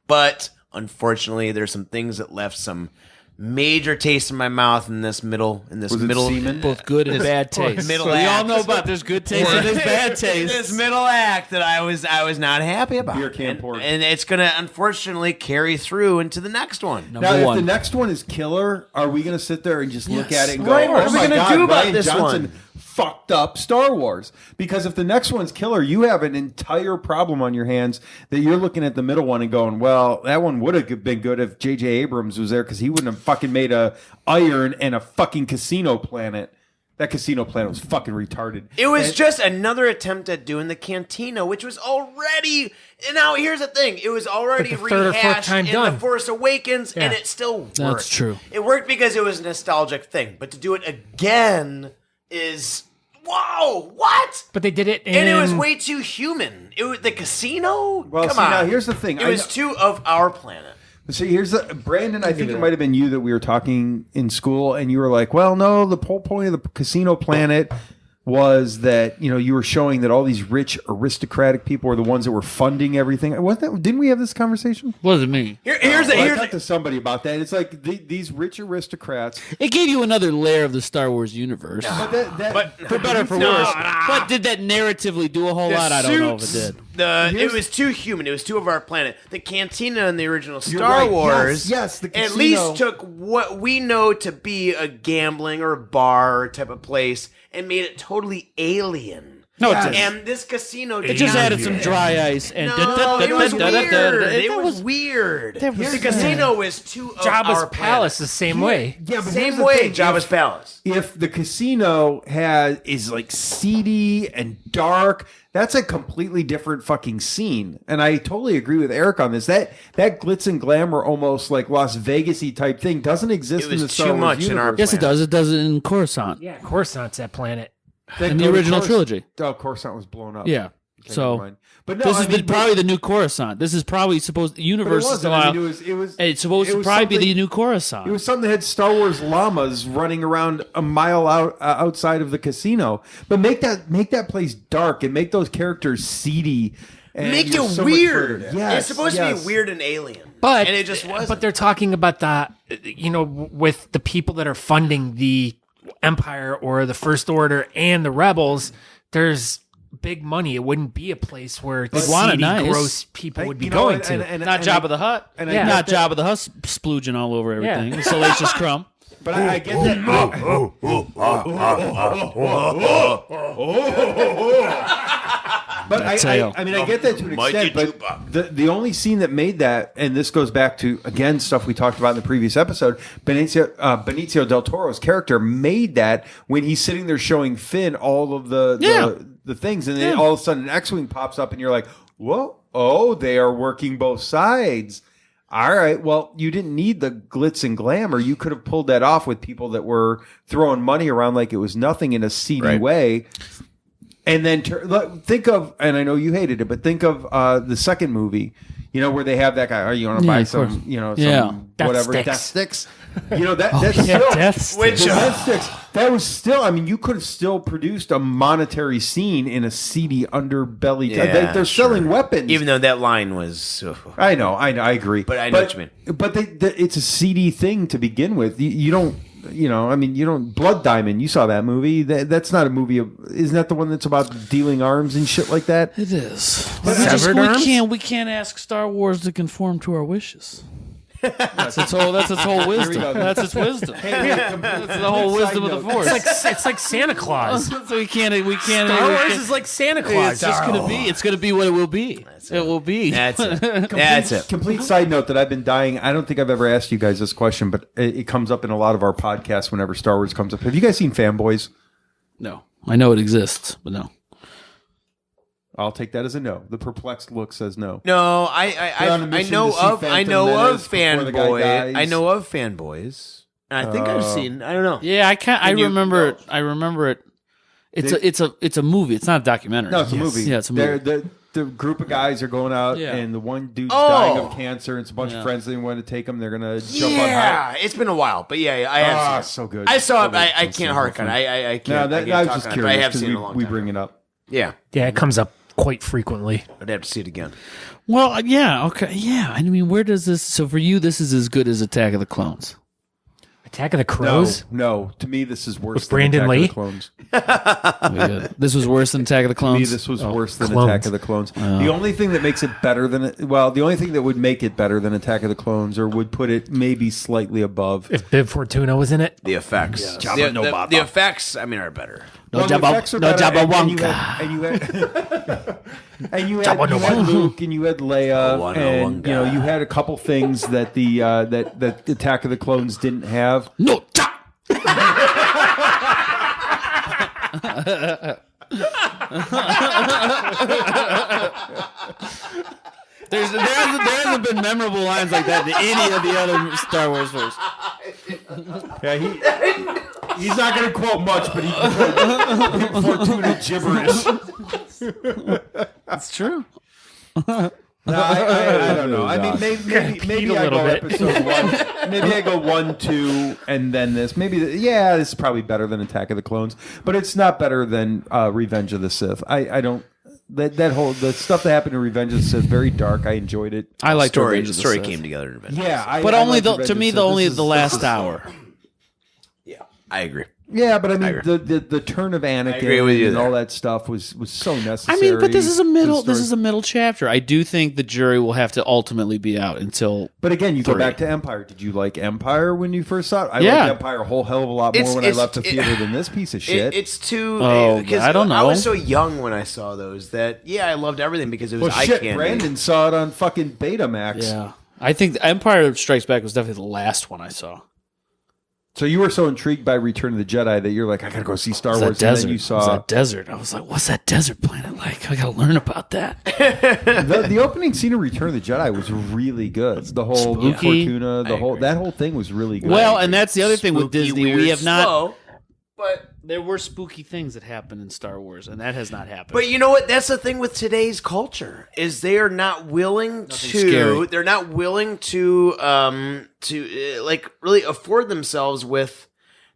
But unfortunately, there's some things that left some major taste in my mouth in this middle. Was it semen? Both good and bad taste. middle So we all act. know about there's good taste and there's bad taste. This middle act that I was not happy about. Beer can pork. And it's going to unfortunately carry through into the next one. Now, Number if one. the next one is killer, are we going to sit there and just look Yes. at it and go, Right, what "Oh are we my gonna God, do about Rian this Johnson one?" fucked up Star Wars"? Because if the next one's killer, you have an entire problem on your hands that you're looking at the middle one and going, "Well, that one would have been good if J.J. Abrams was there because he wouldn't have fucking made a iron and a fucking casino planet." That casino planet was fucking retarded. It was And- just another attempt at doing the cantina, which was already. And now here's the thing: it was already Like the third or fourth rehashed time in done. The Force Awakens, and Yeah. it still worked. That's true. It worked because it was a nostalgic thing, but to do it again is whoa, what? But they did it in... And it was way too human. It was the casino. Well, Come see, on. now here's the thing. It was too of our planet. See, here's the Brandon. I think it might have been you that we were talking in school, and you were like, "Well, no, the whole point of the casino planet was that you were showing that all these rich aristocratic people were the ones that were funding everything. Didn't we have this conversation? What does it mean? I talked to somebody about that. It's like these rich aristocrats. It gave you another layer of the Star Wars universe. But for better or for worse. But did that narratively do a whole lot? I don't know if it did. It was too human. It was too of our planet. The cantina in the original Star Wars yes, the casino. at least took what we know to be a gambling or bar type of place and made it totally alien. No, and this casino it just added some dry ice and it was weird. It was weird. The casino was too of Jabba's our palace planet. the same way. Yeah, but Same way, Jabba's palace. If the casino is like seedy and dark, that's a completely different fucking scene. And I totally agree with Eric on this. That glitz and glamour, almost like Las Vegas-y type thing, doesn't exist in the Star Wars much universe. in our Yes, it does. It does it in Coruscant. Yeah, Coruscant's that planet. In the original trilogy. Oh, Coruscant was blown up. Yeah. Okay, never So mind. But no, this is probably the new Coruscant. This is probably supposed the universe is wasn't. still I mean, it was it's supposed to probably be the new Coruscant. It was something that had Star Wars llamas running around a mile outside of the casino. But make that place dark and make those characters seedy. And Make you're it so much weird. further. Yes, It's supposed to be weird and alien. But and it just wasn't. But they're talking about with the people that are funding the Empire or the First Order and the Rebels, there's big money. It wouldn't be a place where seedy, gross people would be going to. Not Jabba the Hutt. And not Jabba the Hutt splooging all over everything. Yeah. Salacious crumb. But I get that. But I get that to an extent. But the only scene that made that, and this goes back to again stuff we talked about in the previous episode. Benicio del Toro's character made that when he's sitting there showing Finn all of the things, and then all of a sudden an X-wing pops up, and you're like, "Whoa! Oh, they are working both sides." All right. Well, you didn't need the glitz and glamour. You could have pulled that off with people that were throwing money around like it was nothing in a seedy way. And then think of, and I know you hated it, but think of the second movie, where they have that guy. Are you want to buy some, some whatever death sticks? That's still death sticks. Which death sticks. That was still. I mean, you could have still produced a monetary scene in a seedy underbelly. Yeah, they're selling weapons, even though that line was. I know, I agree, but I know what you mean. But it's a seedy thing to begin with. You don't. You don't. Blood Diamond. You saw that movie. That's not a movie. Isn't that the one that's about dealing arms and shit like that? It is. But we can't ask Star Wars to conform to our wishes. That's its whole wisdom. That's its wisdom. That's the whole wisdom of the Force. It's like Santa Claus. So we can't. Star Wars is like Santa Claus. It's just gonna be. It's gonna be what it will be. It will be. That's it. That's it. Complete side note that I've been dying. I don't think I've ever asked you guys this question, but it comes up in a lot of our podcasts whenever Star Wars comes up. Have you guys seen Fanboys? No, I know it exists, but no. I'll take that as a no. The perplexed look says no. No, I know of fanboy. I know of fanboys. And I think I've seen. I don't know. Yeah, I remember it. I remember it. It's a movie. It's not a documentary. No, it's a movie. Yeah, it's a movie. The group of guys are going out, and the one dude's dying of cancer, and it's a bunch of friends they want to take him. They're gonna jump on high. Yeah, it's been a while, but I have seen it. So good. I saw it. I can't hark on it. I can't. I was just curious I have seen it a long time. We bring it up. Yeah, it comes up quite frequently. I'd have to see it again. Well, yeah, okay, yeah. I mean, where does this? So for you, this is as good as Attack of the Clones. Attack of the Crows? No. To me, this is worse with than Brandon Attack Lee? of the Clones. This was worse than Attack of the Clones? To me, this was worse than Attack of the Clones. The only thing that makes it better than it, the only thing that would make it better than Attack of the Clones, or would put it maybe slightly above. If Bib Fortuna was in it? The effects. Yes. The effects, are better. No Jabba Wonka. And you had Luke, and you had Leia, and you had a couple things that that Attack of the Clones didn't have. No. There hasn't been memorable lines like that in any of the other Star Wars films. Yeah, he's not going to quote much, but he can quote Fortuna gibberish. That's true. No, I don't know. I mean, maybe I go bit. episode 1. Maybe I go 1, 2, and then this. Maybe, this is probably better than Attack of the Clones, but it's not better than Revenge of the Sith. I don't. The stuff that happened in Revenge of the Sith, very dark. I enjoyed it. I like The story came together in Revenge. Yeah, but I only like Revenge to of me, the Sith. only This the is- last hour. Yeah, I agree. Yeah, but I mean, agree. the turn of Anakin agree with you and there. all that stuff was so necessary. I mean, but this is a middle. to the This is story. a middle chapter. I do think the jury will have to ultimately be out until. But again, you go 3. back to Empire. Did you like Empire when you first saw it? I Yeah. liked Empire a whole hell of a lot more when I left the theater than this piece of shit. It's too. Oh, because I don't know. I was so young when I saw those that I loved everything because it was well, eye shit, candy. Brandon saw it on fucking Betamax. Yeah, I think Empire Strikes Back was definitely the last one I saw. So you were so intrigued by Return of the Jedi that you're like, I gotta go see Star It was Wars. that And desert. then you It was saw that desert. I was like, "What's that desert planet like? I gotta learn about that." the opening scene of Return of the Jedi was really good. The whole Luke Spooky. Fortuna, that whole thing was really good. Well, and that's the other thing with Spooky, Disney. weird, We have not. slow, but There were spooky things that happened in Star Wars, and that has not happened. But you know what? That's the thing with today's culture is they are not willing scary. They're not willing to like really afford themselves with.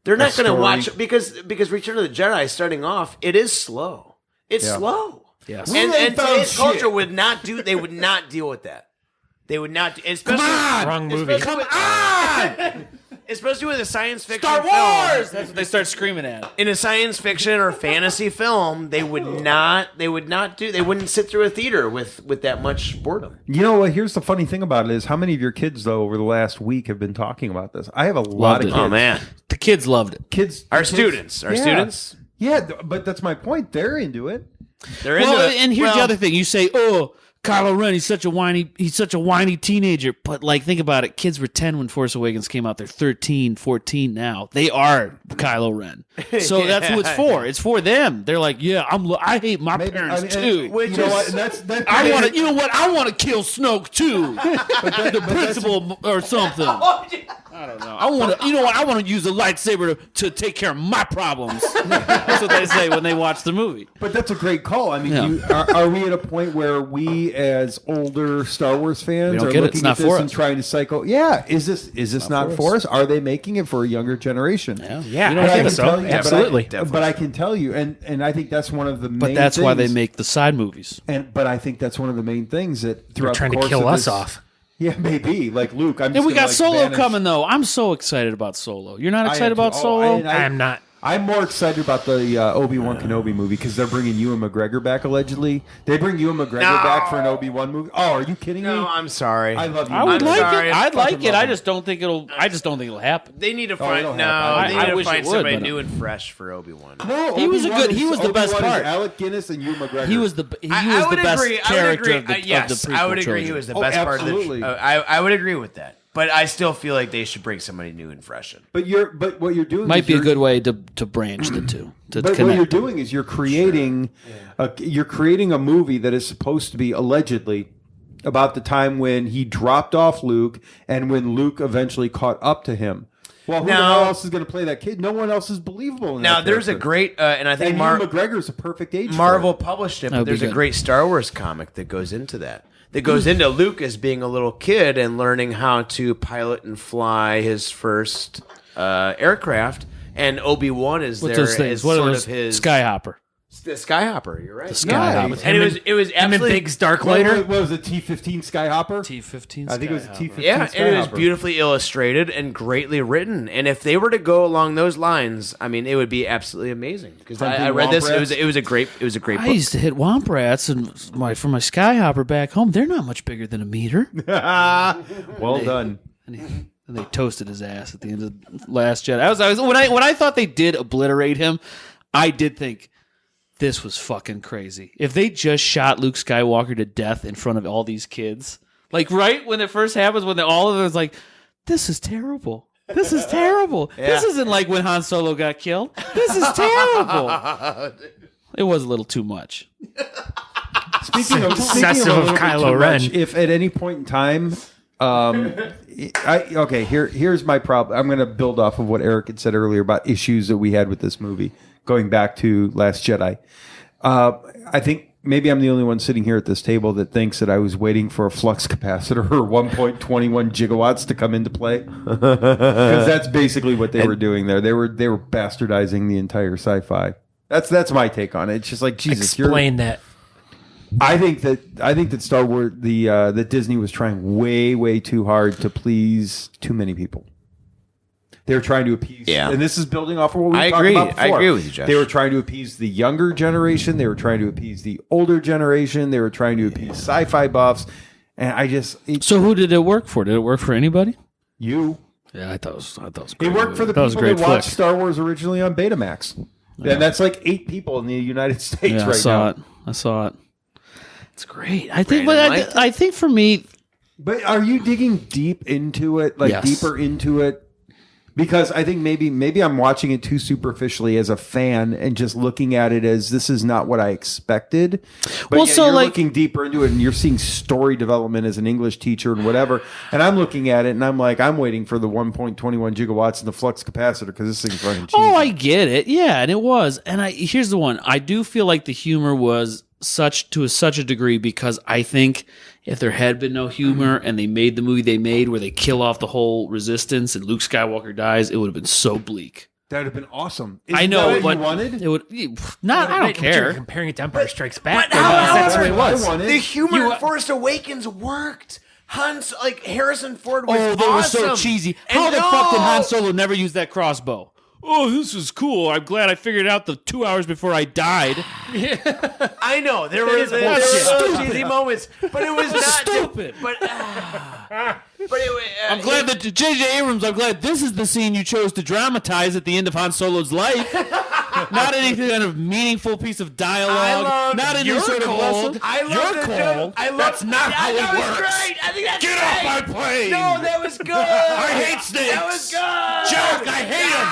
They're not going to story. watch because Return of the Jedi starting off it is slow. It's slow. Yes. We And ain't found today's shit. culture would not do. They would not deal with that. They would not. Especially, Wrong movie. Especially with, especially with a science fiction Star film. Wars. That's what they start screaming at. In a science fiction or fantasy film, they would not do. They wouldn't sit through a theater with that much boredom. You know what? Here's the funny thing about it is how many of your kids though over the last week have been talking about this. I have a lot Loved of it. kids. Oh man, The kids loved it. Kids, our kids- students, Yeah, but that's my point. They're into it. they're into Well, it. and here's the Well, other thing: you say, "Oh, Kylo Ren, he's such a whiny teenager." But like, think about it: kids were 10 when Force Awakens came out. They're 13, 14 now. They are Kylo Ren. So that's who it's for. It's for them. They're like, "Yeah, I hate my parents too." You know what? And that's I want to. You know what? I want to kill Snoke too. The principal or something. I don't know. I want to. You know what? I want to use a lightsaber to take care of my problems. That's what they say when they watch the movie. But that's a great call. I mean, Yeah. are we at a point where we, as older Star Wars fans, We don't are get it. looking It's not at this for and us. trying to cycle? Yeah, is this not for us? Are they making it for a younger generation? Yeah, But I can think so. tell you- Absolutely. But I can tell you, and I think that's one of the main. But that's why they things- make the side movies. But I think that's one of the main things that They're throughout trying the to course kill of us this- off. Yeah, maybe like Luke. And we got Solo coming though. I'm so excited about Solo. You're not excited about Solo? I am not. I'm more excited about the Obi-Wan Kenobi movie because they're bringing Ewan McGregor back allegedly. They bring Ewan McGregor back for an Obi-Wan movie. Oh, are you kidding me? No, I'm sorry. I love you. I would I'm like sorry. it. I'd like Fucking it. love I it. just don't think it'll happen. They need to it'll find happen. they I need to wish find it would, somebody but- new and fresh for Obi-Wan. No, He was a Obi-Wan good- he is- was the best Obi-Wan is part. Alec Guinness and Ewan McGregor. He was the I would best agree. character of the Yes, prequel I would agree. trilogy. He was the Oh, best part of absolutely. the. I would agree with that. But I still feel like they should bring somebody new and fresh in. But what you're doing Might is be a you're- good way to branch the two. To But connect what you're them. doing is you're creating a movie that is supposed to be allegedly about the time when he dropped off Luke and when Luke eventually caught up to him. Well, who the Now- hell else is going to play that kid? No one else is believable in Now that there's a character. great, and I think And Ewan McGregor's a perfect age. Marvel for it. published it, That but would be there's a good. great Star Wars comic that goes into that. That goes into Luke as being a little kid and learning how to pilot and fly his first aircraft, and Obi-Wan is What's there those things? as What are sort those? of his Skyhopper. the Skyhopper. You're right. The Skyhopper. And it was Him and absolutely Biggs Dark What later. was it? T-15 Skyhopper. T-15. I think it was a T-15 Yeah, and it was Skyhopper. beautifully illustrated and greatly written. And if they were to go along those lines, I mean, it would be absolutely amazing. Because Hunting I read this, womp it was a great I book. used to hit womp rats, and for my Skyhopper back home, they're not much bigger than a meter. Well done. And they toasted his ass at the end of Last Jedi. When I thought they did obliterate him, I did think this was fucking crazy. If they just shot Luke Skywalker to death in front of all these kids, like right when it first happens, when all of them was like, "This is terrible. This is terrible. This isn't like when Han Solo got killed. This is terrible." It was a little too much. Speaking of Excessive a of little bit Kylo too Ren. much, if at any point in time, here's my problem. I'm going to build off of what Eric had said earlier about issues that we had with this movie, going back to Last Jedi. I think maybe I'm the only one sitting here at this table that thinks that I was waiting for a flux capacitor or 1.21 gigawatts to come into play, because that's basically what they were doing there. They were bastardizing the entire sci-fi. That's my take on it. It's just like, Jesus, Explain that. I think that Star Wars, that Disney was trying way too hard to please too many people. They were trying to appease, and this is building off of what we talked about before. I agree with you, Josh. They were trying to appease the younger generation. They were trying to appease the older generation. They were trying to appease sci-fi buffs. And So who did it work for? Did it work for anybody? You. Yeah, I thought it was great. It worked for the people that watched Star Wars originally on Betamax. Yeah. And that's like 8 people in the United States right now. I saw it. It's great. I think for me. But are you digging deep into it, deeper into it? Because I think maybe I'm watching it too superficially as a fan and just looking at it as this is not what I expected. But you're looking deeper into it and you're seeing story development as an English teacher and whatever. And I'm looking at it and I'm like, I'm waiting for the 1.21 gigawatts and the flux capacitor because this thing's fucking cheesy. Oh, I get it. Yeah, and it was. And here's the one. I do feel like the humor was such a degree because I think if there had been no humor and they made the movie they made where they kill off the whole resistance and Luke Skywalker dies, it would have been so bleak. That would have been awesome. I know, but but you wanted? It would not. I don't care. You're comparing it to Empire Strikes Back. But how that's what it was. The humor in Force Awakens worked. Harrison Ford was awesome. They were so cheesy. How the fuck did Han Solo never use that crossbow? Oh, this is cool. I'm glad I figured it out the 2 hours before I died. I know. There were cheesy moments, but it was not stupid. But I'm glad that J.J. Abrams, this is the scene you chose to dramatize at the end of Han Solo's life. Not any kind of meaningful piece of dialogue. Not any sort of lesson. You're cold. That's not how it works. Great. I think that's Get off my plane. No, that was good. I hate snakes. That was good. Joke. I hate him.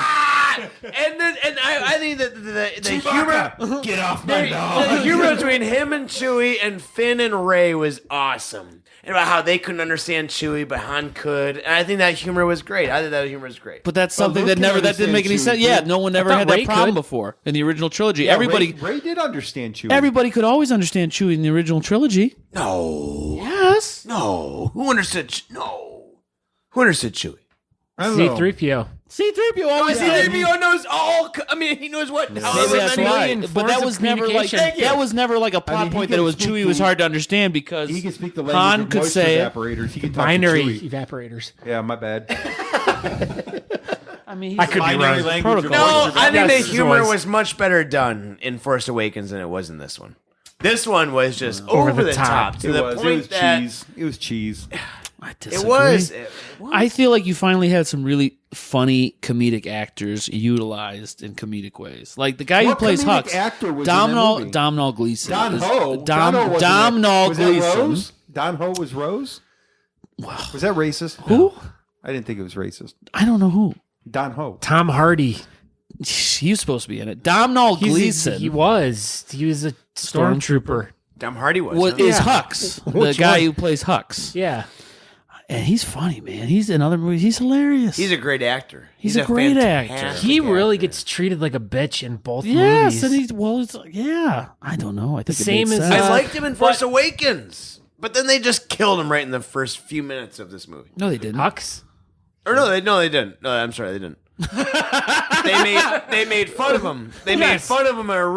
And I think that the humor. Get off my dog. The humor between him and Chewie and Finn and Rey was awesome. And about how they couldn't understand Chewie, but Han could. And I think that humor was great. I think that humor was great. But that's something that didn't make any sense. Yeah, no one ever had that problem before in the original trilogy. Yeah, Ray did understand Chewie. Everybody could always understand Chewie in the original trilogy. No. Yes. No. Who understood Chewie? C-3PO. C-3PO always C-3PO knows all. I mean, he knows what. Maybe that's right. But that was never like a plot point that it was Chewie was hard to understand because he could speak the language Han of could moisture say evaporators. He could talk Binary to Chewie. evaporators. Yeah, my bad. I mean, I could be wrong. Protocol. No, I think Yes, the humor was. was much better done in Force Awakens than it was in this one. This one was just over the top to the point that cheese. It was cheese. I disagree. it was. I feel like you finally had some really funny comedic actors utilized in comedic ways. Like the guy who plays comedic Hux, actor was in that movie? Domhnall Gleeson. Domhnall Gleeson. Rose? Don Ho was Rose? Was that racist? Who? I didn't think it was racist. I don't know who. Don Ho. Tom Hardy. He was supposed to be in it. Domhnall Gleeson. He was a stormtrooper. Tom Hardy was. Is Hux, the guy who plays Hux. Yeah. And he's funny, man. He's in other movies. He's hilarious. He's a great actor. He's a great actor. fantastic He really actor. gets treated like a bitch in both yes, movies. and I don't know. I think The same it made as- sense. I liked him in Force Awakens, but then they just killed him right in the first few minutes of this movie. No, they didn't. Hux? Or no, they didn't. No, I'm sorry, they didn't. they made fun of him. They made fun of him in a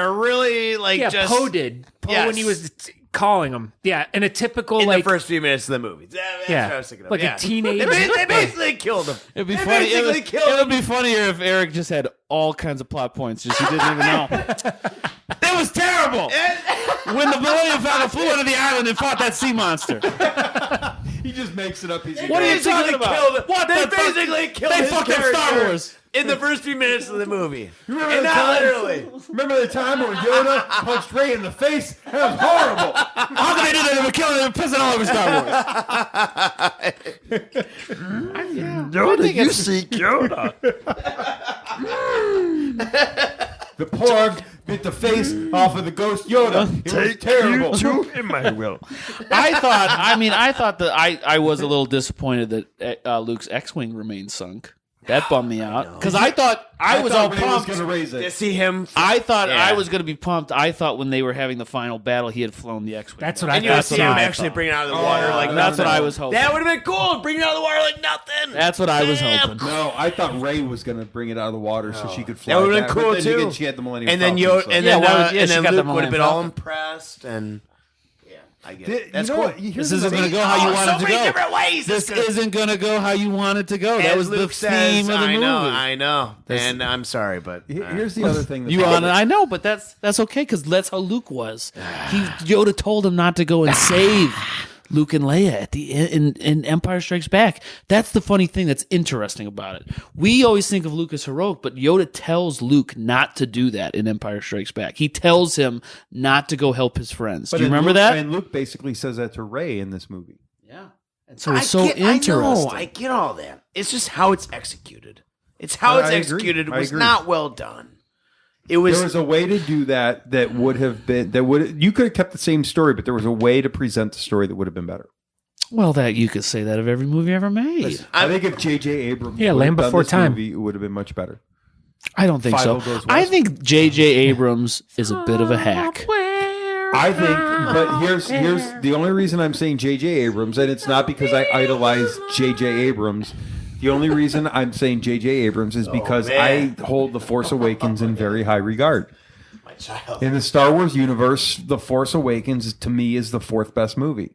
really like Yeah, just Poe did. Poe when he was calling him. Yeah, in a typical in like the first few minutes of the movie. That's what I was thinking of. like Yeah. a teenage. They basically killed him. It'd be They funny. basically killed It would him. be funnier if Eric just had all kinds of plot points. Just he didn't even know. That was terrible. When the Millennium Falcon flew onto the island and fought that sea monster. He just makes it up. What are you talking about? They basically killed They his fucked up character Star Wars. in the first few minutes of the movie. Remember And the not time? literally. Remember the time where Yoda punched Rey in the face? That was horrible. How can they do that? They were killing them, pissing all over Star Wars. Yoda, you seek Yoda. The porg bit the face off of the ghost Yoda. It was terrible. in my will. I thought that I was a little disappointed that Luke's X-Wing remained sunk. That bummed me out because I thought I was all Ray pumped was going to raise To it. see him. I thought Yeah. I was going to be pumped. I thought when they were having the final battle, he had flown the X-wing. That's what I And you would thought. see too. him actually bring it out of the water like That's nothing. what I was hoping. That would have been cool. Bring it out of the water like nothing. That's what I was Bam. hoping. No, I thought Ray was going to bring it out of the water so she could fly. That would have back. been cool But then too. again, she had the Millennium and then Falcon, so- and Yeah, then, why would- yeah, and she then got the Luke would have Millennium been all Falcon. impressed. And yeah, I get You it. That's know cool. what? Here's This the isn't thing. going to go how you want so it to many go. different ways. This isn't going to go how you want it to go. That As was Luke the says, theme of the I movie. know, and I'm sorry, but Here's the other thing. You on it? I know, but that's okay because that's how Luke was. Yoda told him not to go and save Luke and Leia at the in Empire Strikes Back. That's the funny thing that's interesting about it. We always think of Luke as heroic, but Yoda tells Luke not to do that in Empire Strikes Back. He tells him not to go help his friends. Do you remember that? And Luke basically says that to Ray in this movie. Yeah. And so it's so interesting. I get all that. It's just how it's executed. It's how I it's agree. executed I was agree. not well done. It was. There was a way to do that would have been you could have kept the same story, but there was a way to present the story that would have been better. Well, that you could say that of every movie ever made. I think if J.J. Abrams Yeah, would have Land done Before this Time. movie, it would have been much better. I don't think so. Five Goes I West. think J.J. Abrams is a bit of a hack. I think, but here's the only reason I'm saying J.J. Abrams, and it's not because I idolize J.J. Abrams. The only reason I'm saying J.J. Abrams is because I hold The Force Awakens in very high regard. my child. In the Star Wars universe, The Force Awakens to me is the fourth best movie.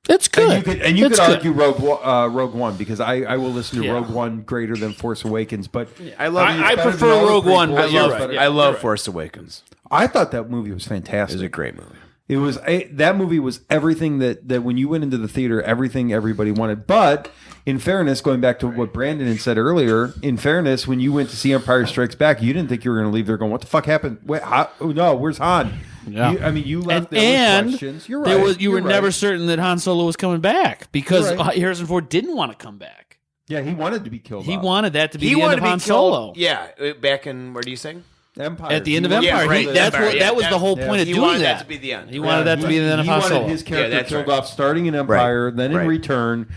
It's good. And you could It's good. argue Rogue One because I will listen to Yeah. Rogue One greater than Force Awakens, but I love. I better prefer than all the Rogue One, prequels. but You're you're right. right. I love Force Awakens. I thought that movie was It fantastic. was a great movie. It was that movie was everything that when you went into the theater, everything everybody wanted. But in fairness, going back to what Brandon had said earlier, in fairness, when you went to see Empire Strikes Back, you didn't think you were going to leave there going, "What the fuck happened? Wait, no, where's Han?" Yeah. You left there and with questions. You're right. you were You're never right. certain that Han Solo was coming back because You're right. Harrison Ford didn't want to come back. Yeah, he wanted to be killed. He off. wanted that to be He the end wanted of to be Han killed. Solo. Yeah, back in where do you say? Empire. At the end of He Empire, wanted- right, that's Empire, what yeah. that was the whole Yeah. point of He doing wanted that. that to be the end. He wanted that to be the end of He Han wanted Solo. his character Yeah, that's killed right. off starting in Empire, then in Right. Return.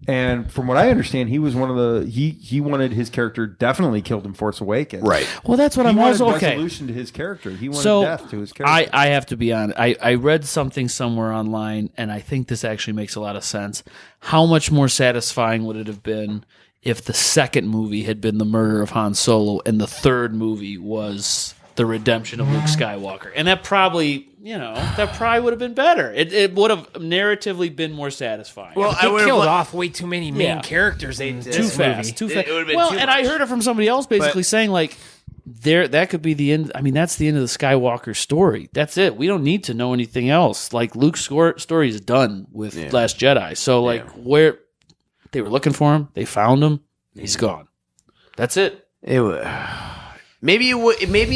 And from what I understand, he was one of the he wanted his character definitely killed in Force Awakens. Right. Well, that's what He I'm wanted also okay. resolution to his character. He wanted So death to his character. I have to be honest. I read something somewhere online, and I think this actually makes a lot of sense. How much more satisfying would it have been if the second movie had been the murder of Han Solo, and the third movie was the redemption of Luke Skywalker? And that probably, would have been better. It would have narratively been more satisfying. Well, They I would killed have. off way too many main Yeah. characters in too this fast, movie. too fast. It would've been Well, too and I much. heard it from somebody else basically saying like, that could be the end. I mean, that's the end of the Skywalker story. That's it. We don't need to know anything else. Like Luke's story is done with Last Jedi. So like, where they were looking for him, they found him. He's gone. That's it. Maybe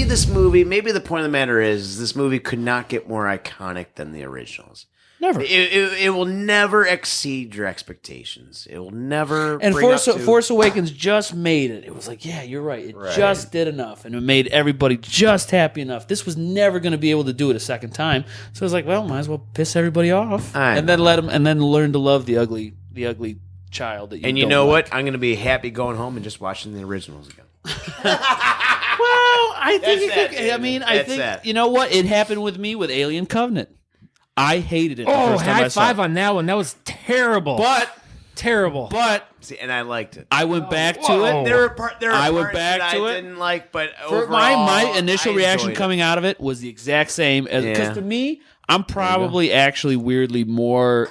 this movie. Maybe the point of the matter is this movie could not get more iconic than the originals. Never. It will never exceed your expectations. It will never. And bring up to- Force Awakens just made it. It was like, yeah, you're right. It just did enough, and it made everybody just happy enough. This was never going to be able to do it a second time. So it was like, well, might as well piss everybody off, and then learn to love the ugly child that you. And you don't know like. what? I'm going to be happy going home and just watching the originals again. Well, I think That's it could. it. I mean, I That's think it. you know what? It happened with me with Alien Covenant. I hated it. The Oh, first time I high saw five it. on that one. That was terrible. But See, and I liked it. I went back to Whoa. it. There were I went parts back that to I it. didn't like, but For overall, my initial I reaction enjoyed it. coming out of it was the exact same as because Yeah. to me, I'm probably actually weirdly more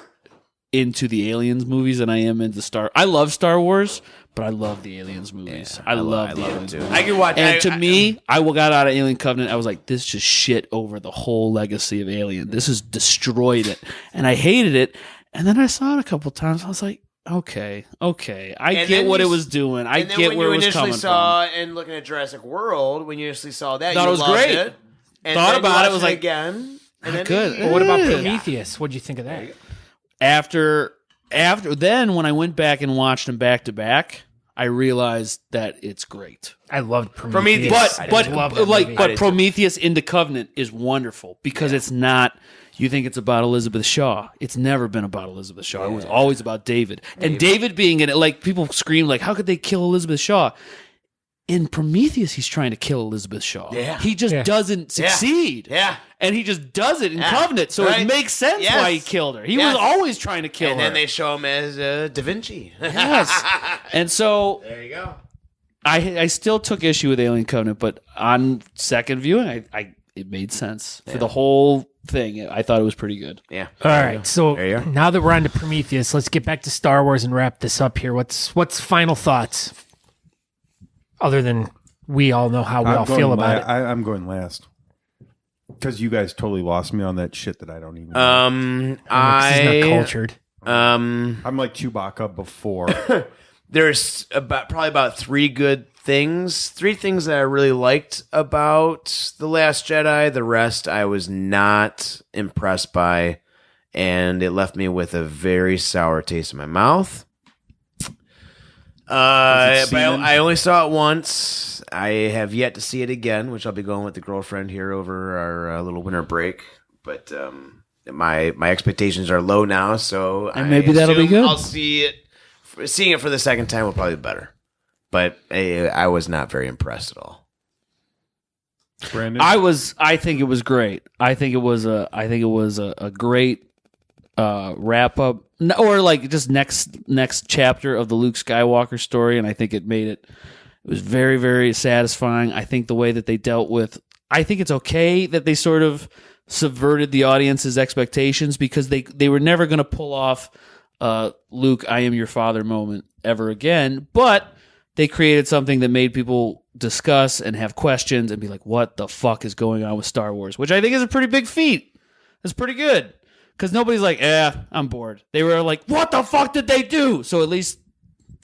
into the Aliens movies than I am into Star. I love Star Wars, but I love the Aliens movies. I love the Aliens movies. I can watch. And to me, I got out of Alien Covenant. I was like, this just shit over the whole legacy of Alien. This has destroyed it, and I hated it. And then I saw it a couple times. I was like, okay, I And get then what you it s- was doing. I and then get when where you it was initially coming saw from. and looking at Jurassic World, when you initially saw that, Thought you it was loved great. It, and Thought then you about it, watched was like, again. And then good. But what about Yeah. Prometheus? What'd you think of that? After then, when I went back and watched them back to back, I realized that it's great. I loved Prometheus. Prometheus. I But love that movie. Prometheus into Covenant is wonderful because it's not. You think it's about Elizabeth Shaw. It's never been about Elizabeth Shaw. It was always about David. And David being in it, like, people scream, like, how could they kill Elizabeth Shaw? In Prometheus, he's trying to kill Elizabeth Shaw. Yeah. He just doesn't succeed. Yeah. And he just does it in Covenant. So it makes sense why he killed her. He was always trying to kill her. And then they show him as Da Vinci. Yes. And so there you go. I still took issue with Alien Covenant, but on second viewing, it made sense for the whole thing. I thought it was pretty good. Yeah. All right. So now that we're on to Prometheus, let's get back to Star Wars and wrap this up here. What's final thoughts? Other than we all know how we all feel about it. I'm going last. Because you guys totally lost me on that shit that I don't even know. He's not cultured. I'm like Chewbacca before. There's probably about three things that I really liked about The Last Jedi. The rest I was not impressed by, and it left me with a very sour taste in my mouth. But I only saw it once. I have yet to see it again, which I'll be going with the girlfriend here over our little winter break. But my expectations are low now, so and maybe that'll be good. I'll see it. Seeing it for the second time will probably be better. But I was not very impressed at all. Brandon? I think it was great. I think it was a great wrap up, or like just next chapter of the Luke Skywalker story, and I think it was very, very satisfying. I think the way that they dealt with, I think it's okay that they sort of subverted the audience's expectations, because they were never going to pull off Luke, I am your father moment ever again, but they created something that made people discuss and have questions and be like, what the fuck is going on with Star Wars? Which I think is a pretty big feat. It's pretty good. Because nobody's like, I'm bored. They were like, what the fuck did they do? So at least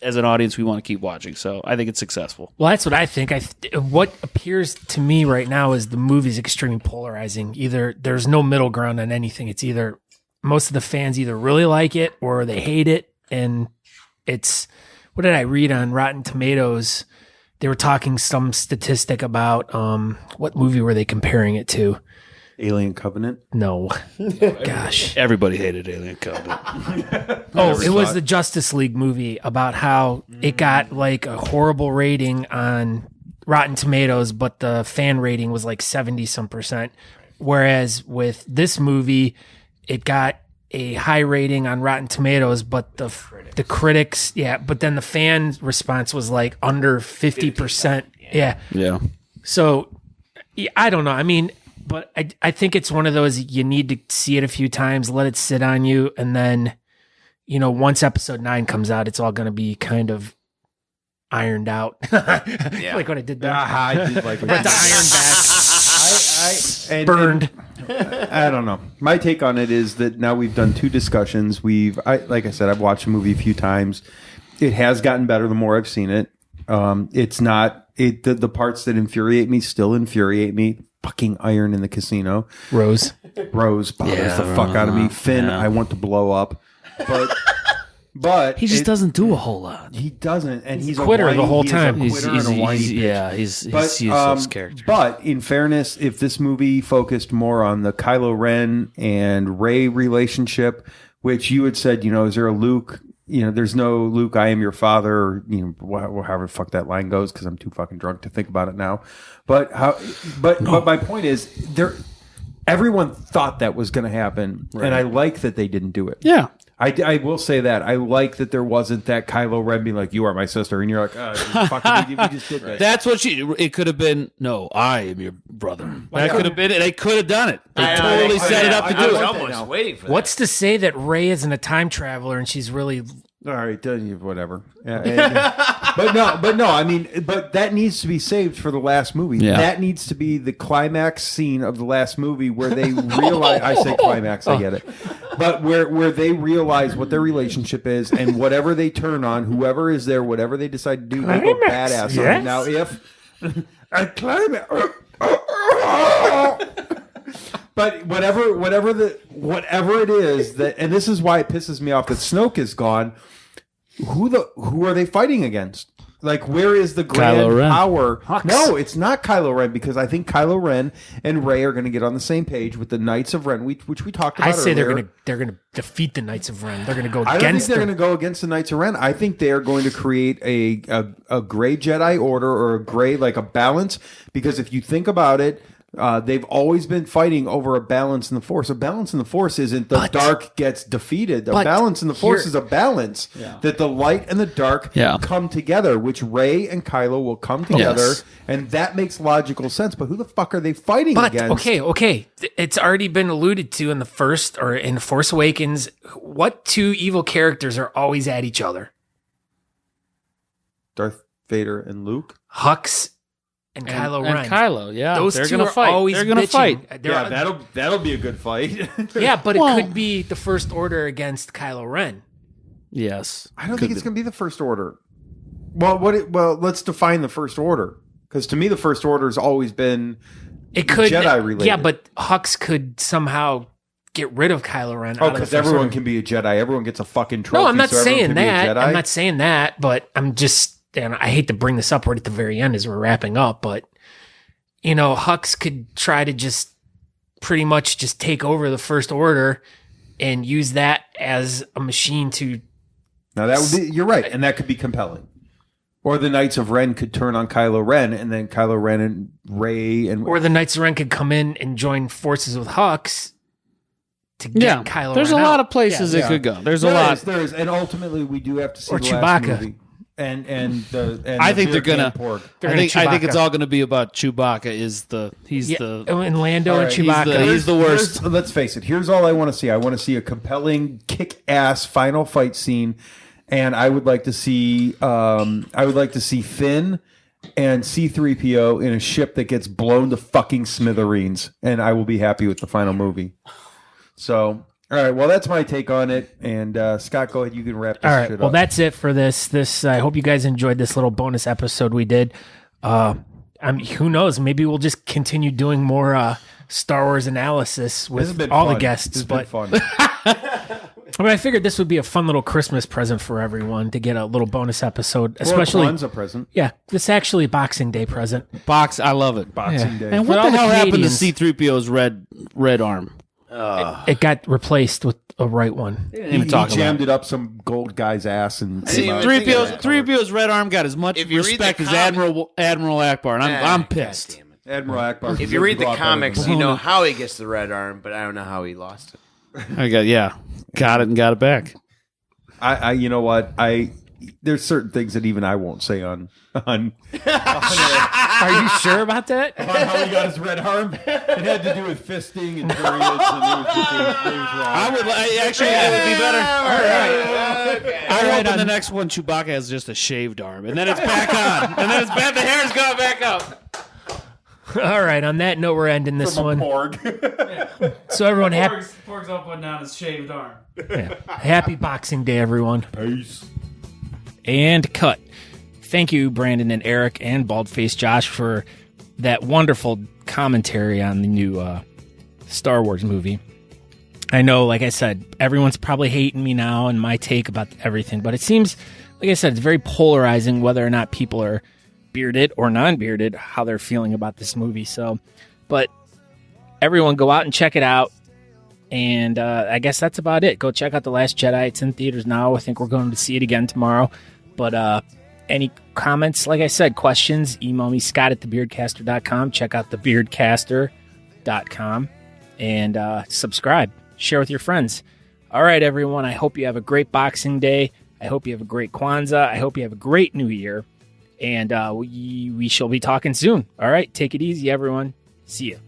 as an audience, we want to keep watching. So I think it's successful. Well, that's what I think. What appears to me right now is the movie's extremely polarizing. Either there's no middle ground on anything. It's either most of the fans either really like it or they hate it. And it's, what did I read on Rotten Tomatoes? They were talking some statistic about what movie were they comparing it to? Alien Covenant? No. Gosh. Everybody hated Alien Covenant. It was the Justice League movie about how it got like a horrible rating on Rotten Tomatoes, but the fan rating was like 70-some%. Whereas with this movie, it got a high rating on Rotten Tomatoes, but the critics, but then the fan response was like under 50%. Yeah. So I don't know. I mean, but I think it's one of those, you need to see it a few times, let it sit on you, and then, once episode 9 comes out, it's all going to be kind of ironed out. Like what I did there. I did like it. But the iron back. Burned. I don't know. My take on it is that now we've done 2 discussions. Like I said, I've watched the movie a few times. It has gotten better the more I've seen it. It's not the parts that infuriate me still infuriate me. Fucking iron in the casino. Rose bothers the fuck out of me. Finn, I want to blow up. But he just doesn't do a whole lot. He doesn't, and he's a quitter the whole time. He's a quitter he's useless character. But in fairness, if this movie focused more on the Kylo Ren and Rey relationship, which you had said, is there a Luke? There's no Luke, I am your father, or, however the fuck that line goes, because I'm too fucking drunk to think about it now. But my point is, everyone thought that was going to happen, and I like that they didn't do it. Yeah. I will say that. I like that there wasn't that Kylo Ren being like, you are my sister, and you're like, fucking, we just did that. That's what it could have been, no, I am your brother. That could have been it. They could have done it. They totally set it up to do it. I was almost waiting for that. What's to say that Rey isn't a time traveler and she's really... All right, whatever. But no. I mean, but that needs to be saved for the last movie. Yeah. That needs to be the climax scene of the last movie where they realize. I say climax, I get it, but where they realize what their relationship is, and whatever they turn on, whoever is there, whatever they decide to do, they go badass on it. Now, if a climax. But whatever it is that, and this is why it pisses me off that Snoke is gone. Who are they fighting against? Like, where is the grand power? No, it's not Kylo Ren, because I think Kylo Ren and Rey are going to get on the same page with the Knights of Ren, which we talked about. I say earlier. they're gonna defeat the Knights of Ren. They're going to go I don't against. think they're going to go against the Knights of Ren. I think they are going to create a gray Jedi Order, or a gray, like a balance. Because if you think about it, they've always been fighting over a balance in the Force. A balance in the Force isn't the dark gets defeated. A balance in the Force is a balance that the light and the dark come together, which Rey and Kylo will come together, and that makes logical sense. But who the fuck are they fighting against? Okay. It's already been alluded to in the first, or in Force Awakens. What two evil characters are always at each other? Darth Vader and Luke? Hux and Kylo Ren. And Kylo, yeah. Those they're two gonna are fight. always They're going to bitching. fight. That'll be a good fight. Yeah, but it could be the First Order against Kylo Ren. Yes. I don't think it's going to be the First Order. Well, let's define the First Order, because to me the First Order has always been Jedi related. Yeah, but Hux could somehow get rid of Kylo Ren. Because everyone can be a Jedi. Everyone gets a fucking trophy. No, I'm not so everyone saying can be a that. Jedi. I'm not saying that, but I'm just, and I hate to bring this up right at the very end as we're wrapping up, but Hux could try to just pretty much just take over the First Order and use that as a machine to. Now that would be, you're right, and that could be compelling. Or the Knights of Ren could turn on Kylo Ren, and then Kylo Ren and Rey and. Or the Knights of Ren could come in and join forces with Hux to get Kylo Ren. There's a lot of places it could go. There's a lot. There is, and ultimately we do have to see or the Chewbacca. last movie. And I think they're gonna. I think it's Chewbacca. all gonna be about Chewbacca. And Lando and Chewbacca. He's the worst. Let's face it. Here's all I want to see. I want to see a compelling, kick-ass final fight scene, and I would like to see. Finn and C-3PO in a ship that gets blown to fucking smithereens, and I will be happy with the final movie. So. All right, well, that's my take on it. And Scott, go ahead. You can wrap this shit up. Well, that's it for this. I hope you guys enjoyed this little bonus episode we did. Who knows? Maybe we'll just continue doing more Star Wars analysis with all the guests. It's been fun. I figured this would be a fun little Christmas present for everyone to get a little bonus episode. Especially, a present. Yeah, this actually a Boxing Day present. I love it. Boxing Day. And what the hell happened to C-3PO's red arm? It got replaced with a right one. He jammed it up some gold guy's ass, and 3PO's red arm got as much respect as Admiral Akbar, and I'm pissed. Admiral Akbar. If you read the comics, you know how he gets the red arm, but I don't know how he lost it. Got it and got it back. I you know what? There's certain things that even I won't say on Are you sure about that? on how he got his red arm. It had to do with fisting and periods, and it was wrong. It would be better. All right. I hope in the next one Chewbacca has just a shaved arm, and then it's back on, and then it's back. The hair's going back up. All right. On that note, we're ending this one. Porg. So everyone, Porg's all putting down his shaved arm. happy Boxing Day, everyone. Peace. And cut. Thank you, Brandon and Eric and Baldface Josh, for that wonderful commentary on the new Star Wars movie. I know, like I said, everyone's probably hating me now and my take about everything, but it seems, like I said, it's very polarizing whether or not people are bearded or non-bearded, how they're feeling about this movie. So, but everyone go out and check it out. And I guess that's about it. Go check out The Last Jedi. It's in theaters now. I think we're going to see it again tomorrow. But any comments, like I said, questions, email me, scott@thebeardcaster.com. Check out thebeardcaster.com and subscribe. Share with your friends. All right, everyone. I hope you have a great Boxing Day. I hope you have a great Kwanzaa. I hope you have a great New Year. And we shall be talking soon. All right. Take it easy, everyone. See you.